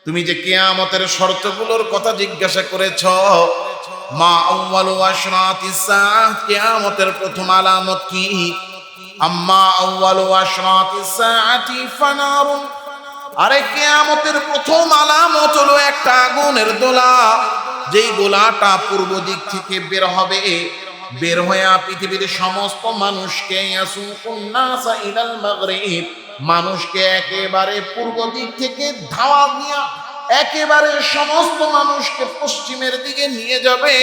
তুমি যে কিয়ামতের শর্তগুলোর কথা জিজ্ঞাসা করেছ, মা আউয়ালু আশরাতিস সাআহ, কিয়ামতের প্রথম আলামত কি? আম্মা আউয়ালু আশরাতিস সাআতি ফানারুন, আরে কিয়ামতের প্রথম আলামত হলো একটা আগুনের গোলা, যেই গোলাটা পূর্ব দিক থেকে বের হবে, বের হয়ে পৃথিবীর সমস্ত মানুষকে ইয়াসুকুন নাসা ইলাল মাগরিব, মানুষকে একেবারে পূর্ব দিক থেকে ধাওয়া দিয়া একেবারে সমস্ত মানুষকে পশ্চিমের দিকে নিয়ে যাবে।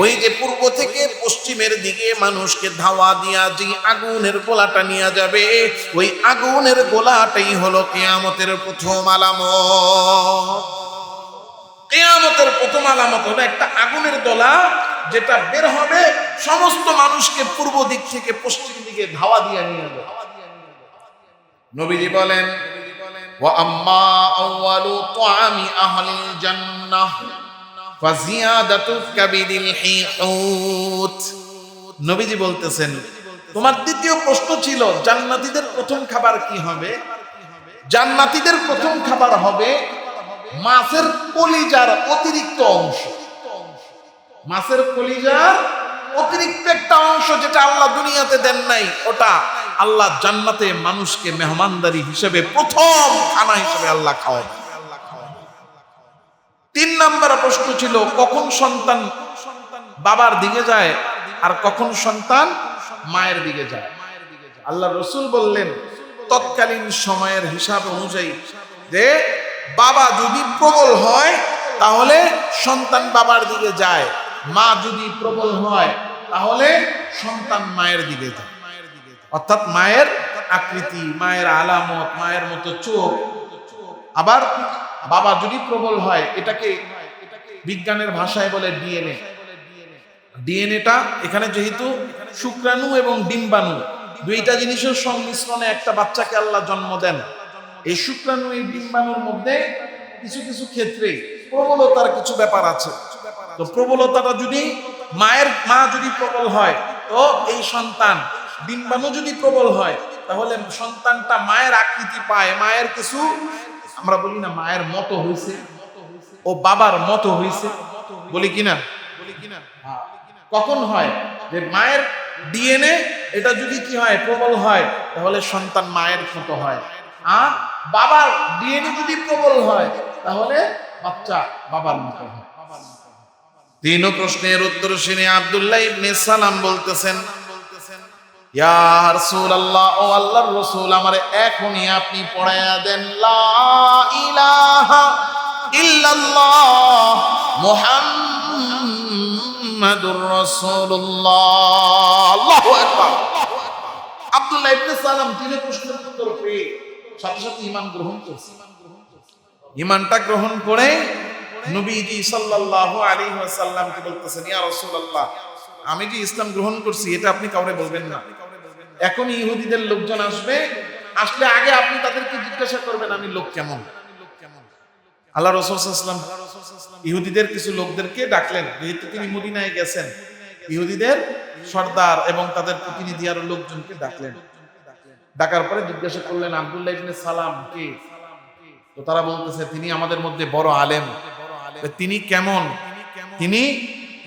ওই যে পূর্ব থেকে পশ্চিমের দিকে মানুষকে ধাওয়া দিয়া যে আগুনের গোলাটা নিয়ে যাবে, ওই আগুনের গোলাটাই হলো কিয়ামতের প্রথম আলামত। কিয়ামতের প্রথম আলামত হলো একটা আগুনের গোলা, যেটা বের হবে সমস্ত মানুষকে পূর্ব দিক থেকে পশ্চিম দিকে ধাওয়া দিয়ে নিয়ে যাবে। নবীজি বলেন, ওয়া আম্মা আউয়ালু তুআমি আহলিল জান্নাহ ফাজিয়াদাতু কাবিদিল হিহুত। নবীজি বলতেছেন, তোমার দ্বিতীয় প্রশ্ন ছিল জান্নাতীদের প্রথম খাবার কি হবে? জান্নাতীদের প্রথম খাবার হবে মাছের কলিজার অতিরিক্ত অংশ। মাছের কলিজার অতিরিক্ত একটা অংশ, যেটা আল্লাহ দুনিয়াতে দেন নাই, ওটা আল্লাহ জান্নাতে মানুষকে মেহমানদারি হিসেবে প্রথম খানা হিসেবে আল্লাহ খাওয়াবে। 3 নম্বর প্রশ্ন ছিল কখন সন্তান বাবার দিকে যায় আর কখন সন্তান মায়ের দিকে যায়। আল্লাহ রাসূল বললেন তৎকালীন সময়ের হিসাব অনুযায়ী যে বাবা যদি প্রবল হয় তাহলে সন্তান বাবার দিকে যায়, মা যদি প্রবল হয় তাহলে সন্তান মায়ের দিকে যায়। অর্থাৎ মায়ের আকৃতি, মায়ের আলামত, মায়ের মতো চোখ। আবার বাবা যদি প্রবল হয়, এটাকে বিজ্ঞানের ভাষায় বলে ডিএনএ। ডিএনএটা এখানে যেহেতু শুক্রাণু এবং ডিম্বাণু দুইটা জিনিসের সংমিশ্রণে একটা বাচ্চাকে আল্লাহ জন্ম দেন, এই শুক্রাণু এই ডিম্বাণুর মধ্যে কিছু কিছু ক্ষেত্রে প্রবলতার কিছু ব্যাপার আছে। তো প্রবলতাটা যদি মা যদি প্রবল হয়, তো এই সন্তান ডিম্বাণু যদি প্রবল হয় তাহলে সন্তানটা মায়ের আকৃতি পায়, মায়ের কিছু, আমরা বলি না মায়ের মতো হয়েছে, ও বাবার মতো হয়েছে, বলি কিনা? কখন হয় যে মায়ের ডিএনএ এটা যদি কি হয়, প্রবল হয়, তাহলে সন্তান মায়ের মতো হয়। আর বাবার ডিএনএ যদি প্রবল হয় তাহলে বাচ্চা বাবার মতো হয়। 3 প্রশ্নের উত্তর শুনে আব্দুল্লাহ ইবনে সালাম বলতেছেন, ইয়া রাসূলুল্লাহ, ও আল্লাহর রাসূল, আমারে এখনই আপনি পড়ায়া দেন লা ইলাহা ইল্লাল্লাহ মুহাম্মাদুর রাসূলুল্লাহ। আল্লাহু আকবার। আব্দুল্লাহ ইবনে সালাম তিনি প্রশ্নের উত্তর পেয়ে সাথে সাথে ঈমান গ্রহণ করছে। ঈমানটা গ্রহণ করে নবীজি সাল্লাল্লাহু আলাইহি ওয়াসাল্লামকে বলতেছেন, ইয়া রাসূলুল্লাহ, আমি যে ইসলাম গ্রহণ করছি এটা আপনি কাউরে বলবেন না। এখন ইহুদিদের লোকজন আসবে, আসলে আগে আপনি তাদেরকে জিজ্ঞাসা করবেন আমি লোক কেমন। আল্লাহ রাসূল সাল্লাল্লাহু আলাইহি ওয়াসাল্লাম ইহুদিদের কিছু লোকদেরকে ডাকলেন, যেহেতু তিনি মদিনায় গেছেন, ইহুদিদের সর্দার এবং তাদের প্রতিনিধি আর লোকজনকে ডাকলেন। ডাকার পরে জিজ্ঞাসা করলেন আব্দুল্লাহ ইবনে সালাম কে? তো তারা বলতেছে তিনি আমাদের মধ্যে বড় আলেম। তিনি কেমন? তিনি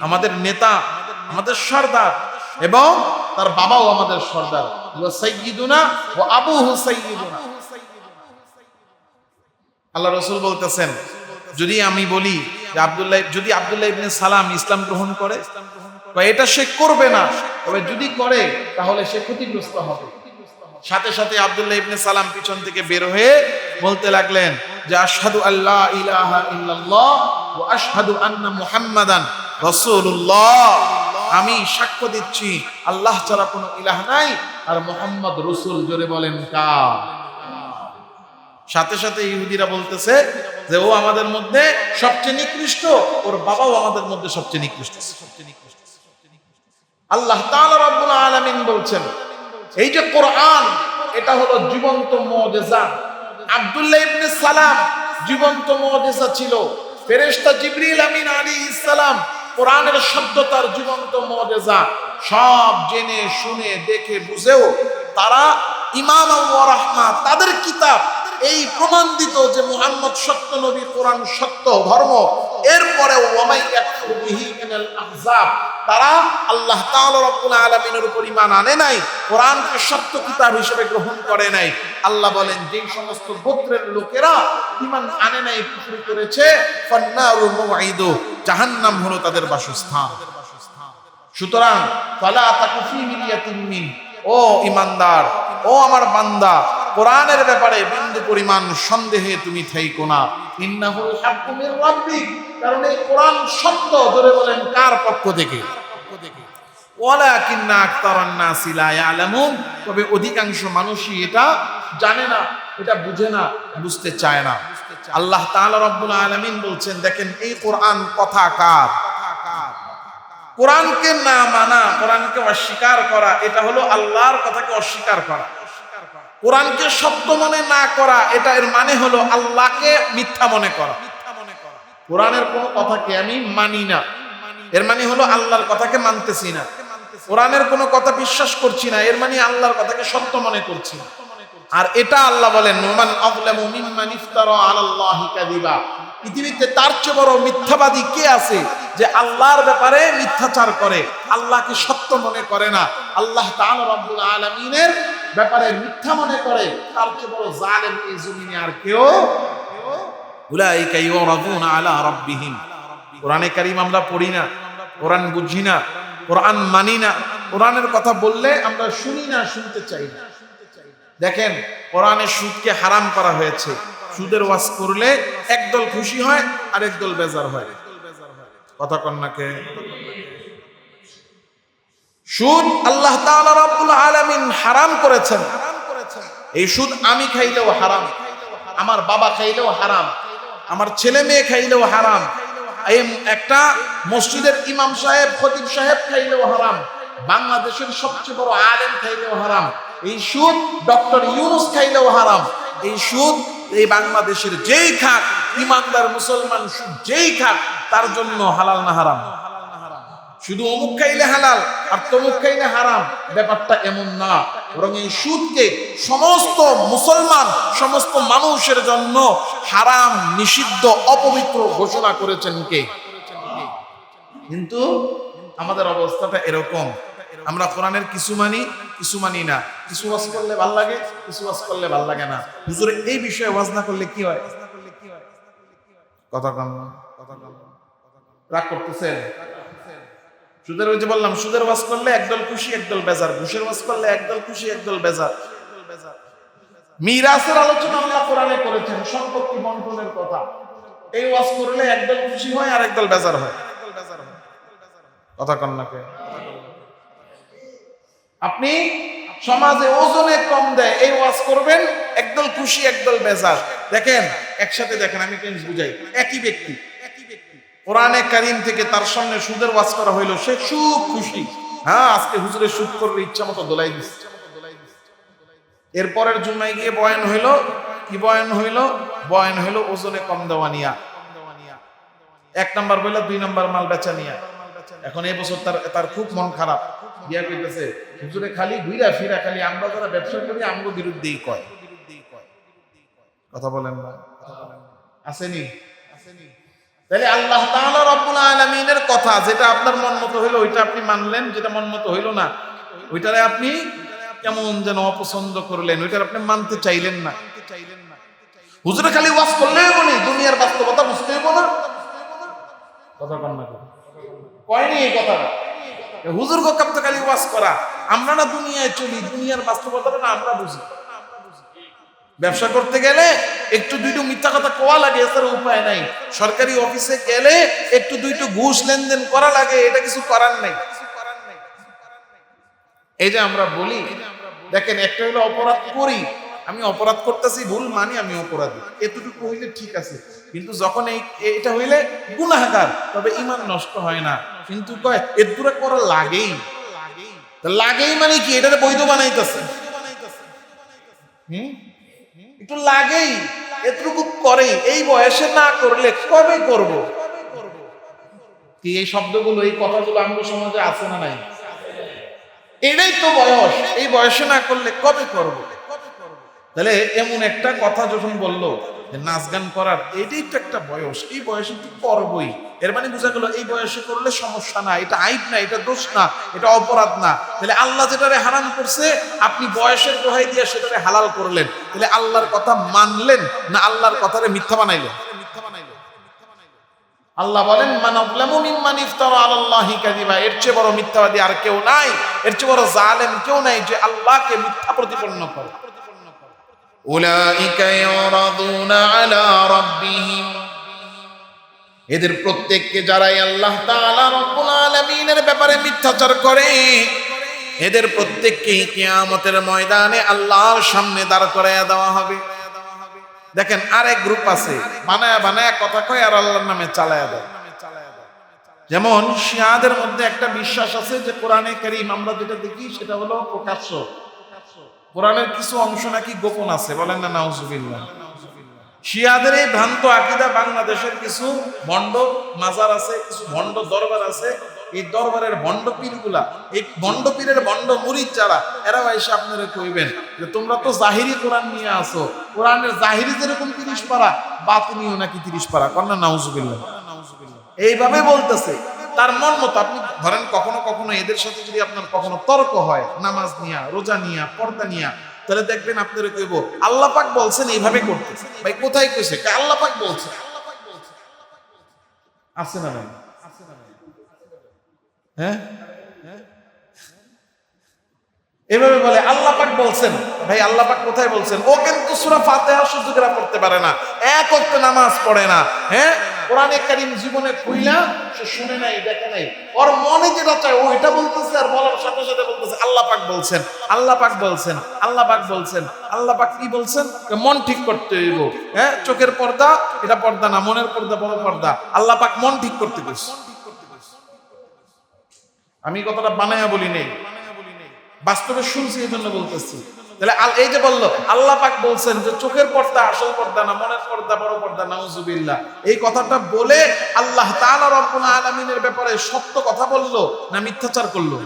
আমাদের নেতা, আমাদের সর্দার, এবং তার বাবাও আমাদের সর্দার। ওয়া সাইয়্যিদুনা ওয়া আবুহু সাইয়্যিদুনা। আল্লাহ রাসূল বলতেছেন, যদি আমি বলি যে যদি আব্দুল্লাহ ইবনে সালাম ইসলাম গ্রহণ করে, এটা সে করবে না, তবে যদি করে তাহলে সে ক্ষতিগ্রস্ত হবে। সাথে সাথে আব্দুল্লাহ ইবনে সালাম পিছন থেকে বের হয়ে বলতে লাগলেন যে আশহাদু আল্লা ইলাহা ইল্লাল্লাহ ওয়া আশহাদু আন্না মুহাম্মাদান রাসূলুল্লাহ। আমি সাক্ষ্য দিচ্ছি আল্লাহ ছাড়া কোনো ইলাহ নাই আর মুহাম্মদ রাসূল। জোরে বলেন কার? সাথে সাথে ইহুদিরা বলতেছে যে ও আমাদের মধ্যে সবচেয়ে নিকৃষ্ট, ওর বাবাও আমাদের মধ্যে সবচেয়ে নিকৃষ্ট। আল্লাহ তাআলা রাব্বুল আলামিন বলছেন, এই যে কোরআন, এটা হলো জীবন্ত মুজিজা। আব্দুল্লাহ ইবনে সালাম জীবন্ত মুজিজা ছিল। ফেরেশতা জিবরিল আমিন আলাইহিস সালাম কোরআনের সত্যতার জীবন্ত মুজিজা। সব জেনে শুনে দেখে বুঝেও তারা ইমাম ওয়া রাহমা, তাদের কিতাব এই প্রমাণ দিত যে মুহাম্মদ সত্য নবী, কোরআন সত্য ধর্ম। এরপরে ওয়ামাই ইয়াকফুর বিহি মিনাল আহজাব, তারা আল্লাহ তাআলা রাব্বুল আলামিনের উপর ঈমান আনে নাই, কোরআনকে সত্য কিতাব হিসেবে গ্রহণ করে নাই। আল্লাহ বলেন যে সমস্ত গোত্রের লোকেরা ঈমান আনে নাই, কুফর করেছে, ফান্নারু মুঈদু, জাহান্নাম হলো তাদের বাসস্থান। সুতরাং ফালা তাকু ফী মিরিয়াতিন মিন, ও ঈমানদার, ও আমার বান্দা, কোরআনের ব্যাপারে বিন্দু পরিমাণ সন্দেহে তুমি থাইকো না। ইন্নাহুল হাক্কু মির রাব্বিক, কারণ এই কোরআন সত্য। ধরে বলেন কার পক্ষ থেকে? ওয়ালাকিন্না আকতারান নাসি লা ইয়ালামুন, তবে অধিকাংশ মানুষই এটা জানে না, এটা বুঝে না, বুঝতে চায় না। আল্লাহ তাআলা রাব্বুল আলামিন বলছেন, দেখেন এই কোরআন কথা কার? কোরআনকে না মানা, কোরআনকে অস্বীকার করা, এটা হলো আল্লাহর কথাকে অস্বীকার করা। কোরআনকে সত্য মনে না করা, এটা এর মানে হলো আল্লাহকে মিথ্যা মনে করা। কোরআনের কোন কথাকে আমি মানি না, এর মানে হলো আল্লাহর কথাকে মানতেছি না। কোরআনের কোন কথা বিশ্বাস করছি না, এর মানে আল্লাহর কথাকে সত্য মনে করছি না। আর এটা আল্লাহ বলেন, মান আযলামু মিম্মান ইফতারা আলাল্লাহি কাযিবা, পৃথিবীতে তার চেয়ে বড় মিথ্যাবাদী কে আছে যে আল্লাহর ব্যাপারে মিথ্যাচার করে, আল্লাহকে সত্য মনে করে না, আল্লাহ তাআলা রাব্বুল আলামিনের ব্যাপারে মিথ্যা মনে করে। তার চেয়ে বড় জালেম এই জমিনে আর কেউ। উলাইকা ইউরাদুনা আলা রাব্বিহিম। কোরআনে কারীম আমরা পড়ি না, কোরআন বুঝি না, কোরআন মানি না, কোরআনের কথা বললে আমরা শুনি না, শুনতে চাই না। দেখেন কোরআনে সুদকে হারাম করা হয়েছে। সুদের ওয়াজ করলে একদল খুশি হয় আর একদল বেজার হয়। কথা কন্যাকে সুদ আল্লাহ তাআলা রাব্বুল আলামিন হারাম করেছেন। এই সুদ আমি খাইলেও হারাম, আমার বাবা খাইলেও হারাম, আমার ছেলে মেয়ে খাইলেও হারাম, এই একটা মসজিদের ইমাম সাহেব, খতিব সাহেব খাইলেও হারাম, বাংলাদেশের সবচেয়ে বড় আলেম খাইলেও হারাম। এই সুদ ডক্টর ইউনূস খাইলেও হারাম। এই সুদ এই বাংলাদেশের যেই খাক, ইমানদার মুসলমান সুদ যেই খাক, তার জন্য হালাল না হারাম? শুধু অমুক খাইলে হালাল আর তমুক খাইলে হারাম, ব্যাপারটা এমন না। বরং এই সুদকে সমস্ত মুসলমান, সমস্ত মানুষের জন্য হারাম, নিষিদ্ধ, অপবিত্র ঘোষণা করেছেন কে? কিন্তু আমাদের অবস্থাটা এরকম, আমরা কোরআনের কিছু মানি, কিছু মানি না। কিছু ওয়াজ করলে ভাল লাগে, কিছু ওয়াজ করলে ভাল লাগে না। হুজুর এই বিষয়ে ওয়াজ না করলে কি হয়? কথা কম, রাগ করতেছেন? সুদের ওই যে বললাম, সুদের ওয়াজ করলে একদল খুশি একদল বেজার, ঘুষের ওয়াজ করলে একদল খুশি একদল বেজার। মিরাসের আলোচনা আল্লাহ কোরআনে করেছেন, সম্পত্তি বন্টনের কথা। এই ওয়াজ করলে একদল খুশি হয় আর একদল বেজার হয়। কথা কন্যাকে আপনি সমাজে ওজনে কম দেয়, এই ওয়াজ করবেন, একদল খুশি একদল বেজার। দেখেন একসাথে দেখেন, আমি কেন বুঝাই, একই ব্যক্তি কোরআনে কারীম থেকে তার সামনে সুদের ওয়াজ করা হইলো, সে খুব খুশি, হ্যাঁ আজকে হুজুরের সুদ করলে ইচ্ছা মতো দোলাই দিচ্ছে। এরপরের জুম্মায় গিয়ে বয়ান হইলো, কি বয়ান হইলো? বয়ান হইলো ওজনে কম দেওয়া নিয়া, 1 নাম্বার বইলা 2 নাম্বার মাল বেচা নিয়া। এখন এই বছর তার খুব মন খারাপ, গিয়া কইতেছে হুজুরে খালি ঘুরা ফিরা খালি আমরা যারা ব্যবসা করি আমগো বিরুদ্ধেই কয়। কথা বলেন না, আসেনি? তাহলে আল্লাহ তাআলা রব্বুল আলামিনের কথা যেটা আপনার মন মতো হইলো ওইটা আপনি মানলেন, যেটা মন মতো হইলো না ওইটারে আপনি কেমন যেন অপছন্দ করলেন, ওইটার আপনি মানতে চাইলেন না। হুজুরে খালি ওয়াজ করলেই বলি দুনিয়ার বাস্তবতা বুঝতে হইব না? কথা কন না, কয়নি এই কথাটা? হুজুর গো কাপ্তা খালি ওয়াজ করা, আমরা না দুনিয়ায় চলি, দুনিয়ার বাস্তবতাটা না আমরা বুঝি। ব্যবসা করতে গেলে একটু দুইটু মিথ্যা কথা কোয়া লাগে, এছাড়া উপায় নাই। সরকারি অফিসে গেলে একটু দুইটু ঘুষ লেনদেন করা লাগে, এটা কিছু করার নাই। এই যে আমরা বলি, দেখেন একটা হলো অপরাধ করি, আমি অপরাধ করতেছি, ভুল মানি, আমি অপরাধী, এতটুকু হইলে ঠিক আছে। কিন্তু যখন এটা হইলে গুনাহগার, তবে ঈমান নষ্ট হয় না, কিন্তু কয় এর দূরে করা লাগেই। লাগেই মানে কি? এটারে বৈধ বানাইতেছে, একটু লাগেই, এতটুকু করে। এই বয়সে না করলে কবে করব? কি এই শব্দগুলো, এই কথাগুলো আমাদের সমাজে আছে না নাই? এটাই তো বয়স, এই বয়সে না করলে কবে করব? তাহলে এমন একটা কথা যখন বললো যে নাচ গান করার, এটাই তো একটা বয়স, এই বয়সে তো করবই, এর মানে বোঝা গেল এই বয়সে করলে সমস্যা না, এটা আইব না, এটা দোষ না, এটা অপরাধ না। তাহলে আল্লাহ যেটারে হারাম করছে আপনি বয়সের দোহাই দিয়ে সেটারে হালাল করলেন, তাহলে আল্লাহর কথা মানলেন না আল্লাহর কথারে মিথ্যা বানাইলেন? আল্লাহ বলেন মান আযলামু মিম্মান ইফতারা আলাল্লাহি কাযিবা, এর চেয়ে বড় মিথ্যাবাদী আর কেউ নাই, এর চেয়ে বড় জালেম কেউ নাই যে আল্লাহকে মিথ্যা প্রতিপন্ন করে। উলাইকা ইউরাদুনা আলা রাব্বিহিম, এদের প্রত্যেককে যারাই আল্লাহ তাআলা রব্বুল আলামিনের ব্যাপারে মিথ্যাচার করে, এদের প্রত্যেককেই কিয়ামতের ময়দানে আল্লাহর সামনে দাঁড় করাইয়া দেওয়া হবে। দেখেন আরেক গ্রুপ আছে, বানায়া বানায়া কথা কয় আর আল্লাহর নামে চালায়া দেয়। যেমন শিয়াদের মধ্যে একটা বিশ্বাস আছে যে কোরআনে কারীম আমরা যেটা দেখি সেটা হলো প্রকাশ্য, কোরআনের কিছু অংশ নাকি গোপন আছে, বলেন না নাউজুবিল্লাহ। শিয়াদের এই ভ্রান্ত আকীদা বাংলাদেশের কিছু ভণ্ড মাজার আছে, কিছু ভণ্ড দরবার আছে, এই দরবারের ভণ্ড পীরগুলা, এই ভণ্ড পীরের ভণ্ড মুরিদ যারা, এরাও এসে আপনারা কইবেন যে তোমরা তো জাহিরি কোরআন নিয়ে আসো, কোরআনের জাহিরি যেরকম 30 পারা, বাতিনিও নাকি 30 পারা, কন্যা নাউজুবিল্লাহ। এইভাবে বলতেছে তার মন মতো। আপনি ধরেন কখনো কখনো এদের সাথে যদি আপনার কখনো তর্ক হয় নামাজ নিয়া, রোজা নিয়া, পর্দা নিয়া, তাহলে দেখবেন আপনারা কইব আল্লাহ পাক বলছেন এইভাবে করতে। ভাই কোথায় কইছে? আল্লাহ পাক বলছে। আছে না নাই? হ্যাঁ, এভাবে বলে আল্লাহ পাক বলছেন। ভাই আল্লাহ পাক কোথায় বলছেন? ও কিন্তু সূরা ফাতিহা শুদ্ধ করে পড়তে পারে না, এক ওয়াক্ত নামাজ পড়ে না, হ্যাঁ কোরআনে কারীম জীবনে কইলা সে শুনে নাই, দেখে নাই, ওর মনে যেটা চায় ও এটা বলতেছে, আর বলার সাথে সাথে বলতেছে আল্লাহ পাক বলছেন, আল্লাহ পাক বলছেন, আল্লাহ পাক বলছেন। আল্লাহ পাক কি বলছেন? মন ঠিক করতে হইব, হ্যাঁ চোখের পর্দা এটা পর্দা না, মনের পর্দা বড় পর্দা। আল্লাহ পাক মন ঠিক করতে কইছে। আমি কথাটা বানায়া বলি নেই, বাস্তবে শুনছি এই জন্য বলতেছি। তাহলে এই যে বললো আল্লাহ পাক বলছেন যে চোখের পর্দা আসল পর্দা না, মনের পর্দা বড় পর্দা, নাউজুবিল্লাহ। এই কথাটা বলে আল্লাহ তাআলা রব্বুল আলামিনের ব্যাপারে সত্য কথা বললো না মিথ্যাচার করলো?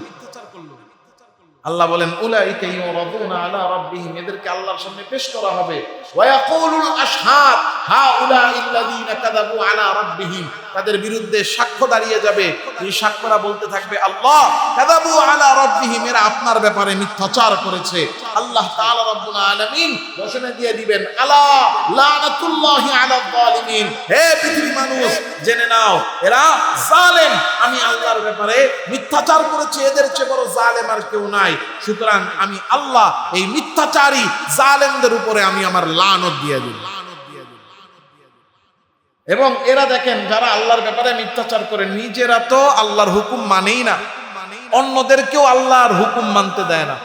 আল্লাহ বলেন উলাইকা ইউরাদুনা আলা রাব্বিহিম, এদেরকে আল্লাহর সামনে পেশ করা হবে। ওয়া ইয়াকুলুল আশহাদ হাউলাইল্লাযীনা কাযাবু আলা রাব্বিহিম, তাদের বিরুদ্ধে সাক্ষ্য দাঁড়িয়ে যাবে, এই সাক্ষ্যরা বলতে থাকবে আল্লাহ কাযাবু আলা রাব্বিহিম, এরা আপনার ব্যাপারে মিথ্যাচার করেছে। আল্লাহ তাআলা রব্বুল আলামিন ঘোষণা দিয়ে দিবেন আলা লানাতুল্লাহি আলা যালিমিন, হে পৃথিবীর মানুষ জেনে নাও এরা জালেম, আমি আল্লাহর ব্যাপারে মিথ্যাচার করেছি, এদের চেয়ে বড় জালেম আর কেউ নাই। সুতরাং আমি আল্লাহ এই মিথ্যাচারী জালেমদের উপরে আমি আমার লানত দিয়ে দিই। এবং এরা দেখেন যারা আল্লাহর ব্যাপারে মিথ্যাচার করে, নিজেরা তো আল্লাহর হুকুম মানেই না, অন্যদেরকেও আল্লাহর হুকুম মানতে দেয় না।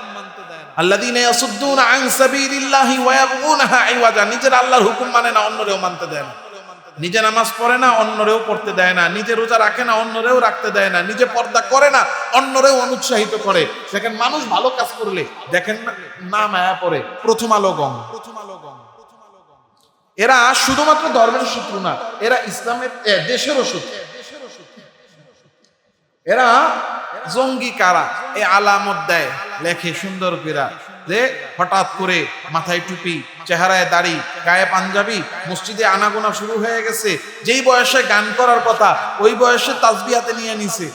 আল্লাযীনা ইয়াসুদ্দুনা আন সাবিলিল্লাহি ওয়া ইয়াবগুনাহা ইওয়াজা, নিজের আল্লাহর হুকুম মানে না, অন্যরেও মানতে দেয় না। নিজে নামাজ পড়ে না, অন্যরেও পড়তে দেয় না। নিজে রোজা রাখে না, অন্যরেও রাখতে দেয় না। নিজে পর্দা করে না, অন্যরেও অনুৎসাহিত করে। দেখেন মানুষ ভালো কাজ করলে দেখেন না মায়া পড়ে। প্রথম আলো গং, এরা শুধুমাত্র ধর্মের শত্রু না, এরা ইসলামের দেশেরও শত্রু। এরা জঙ্গি কারা, এই আলামত দেয়, লেখে সুন্দর করে যে হঠাৎ করে মাথায় টুপি, চেহারায় দাড়ি, গায়ে পাঞ্জাবি, মসজিদে আনাগোনা শুরু হয়ে গেছে। যেই বয়সে গান করার কথা ওই বয়সে তাসবিহ হাতে নিয়ে নিছে।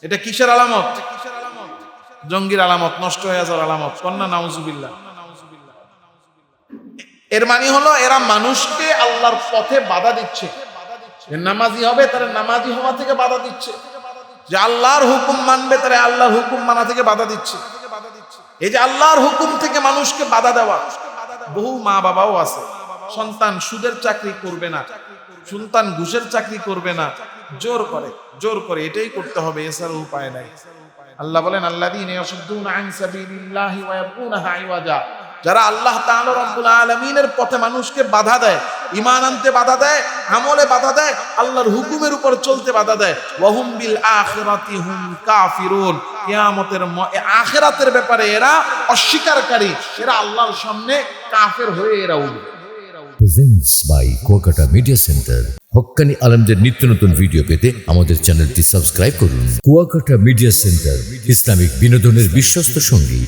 এটা কিসের আলামত? জঙ্গির আলামত, নষ্ট হয়ে যাওয়ার আলামত। কন্যা নাউজুবিল্লাহ। এর মানে হলো এরা মানুষকে আল্লাহর পথে বাধা দিচ্ছে। নামাজি হবে তারা নামাজি হওয়া থেকে বাধা দিচ্ছে, যে আল্লাহর হুকুম মানবে তারা আল্লাহর হুকুম মানা থেকে বাধা দিচ্ছে। এই যে আল্লাহর হুকুম থেকে মানুষকে বাধা দেওয়া, বহু মা বাবাও আছে, সন্তান সুদের চাকরি করবে না, সন্তান ঘুষের চাকরি করবে না, জোর করে এটাই করতে হবে, এছাড়া উপায় নাই। আল্লাহ বলেন আল্লাযীনা ইয়াসুদ্দুনা আন সাবিলিল্লাহি ওয়া ইয়াবগুনাহা ইওয়াজা, যারা আল্লাহ তাআলা রাব্বুল আলামিনের পথে মানুষকে বাধা দেয়, ঈমান আনতে বাধা দেয়, আমলে বাধা দেয়, আল্লাহর হুকুমের উপর চলতে বাধা দেয়। ওয়া হুম বিল আখিরাতি হুম কাফিরুন, কিয়ামতের আখিরাতের ব্যাপারে এরা অস্বীকারী, এরা আল্লাহর সামনে কাফের হয়ে এরা উঠবে। Presents by Kuakata media centre. হক্কানি আলেমদের নিত্য নতুন ভিডিও পেতে আমাদের চ্যানেলটি সাবস্ক্রাইব করুন। কুয়াকাটা মিডিয়া সেন্টার, ইসলামিক বিনোদনের বিশ্বস্ত সঙ্গী।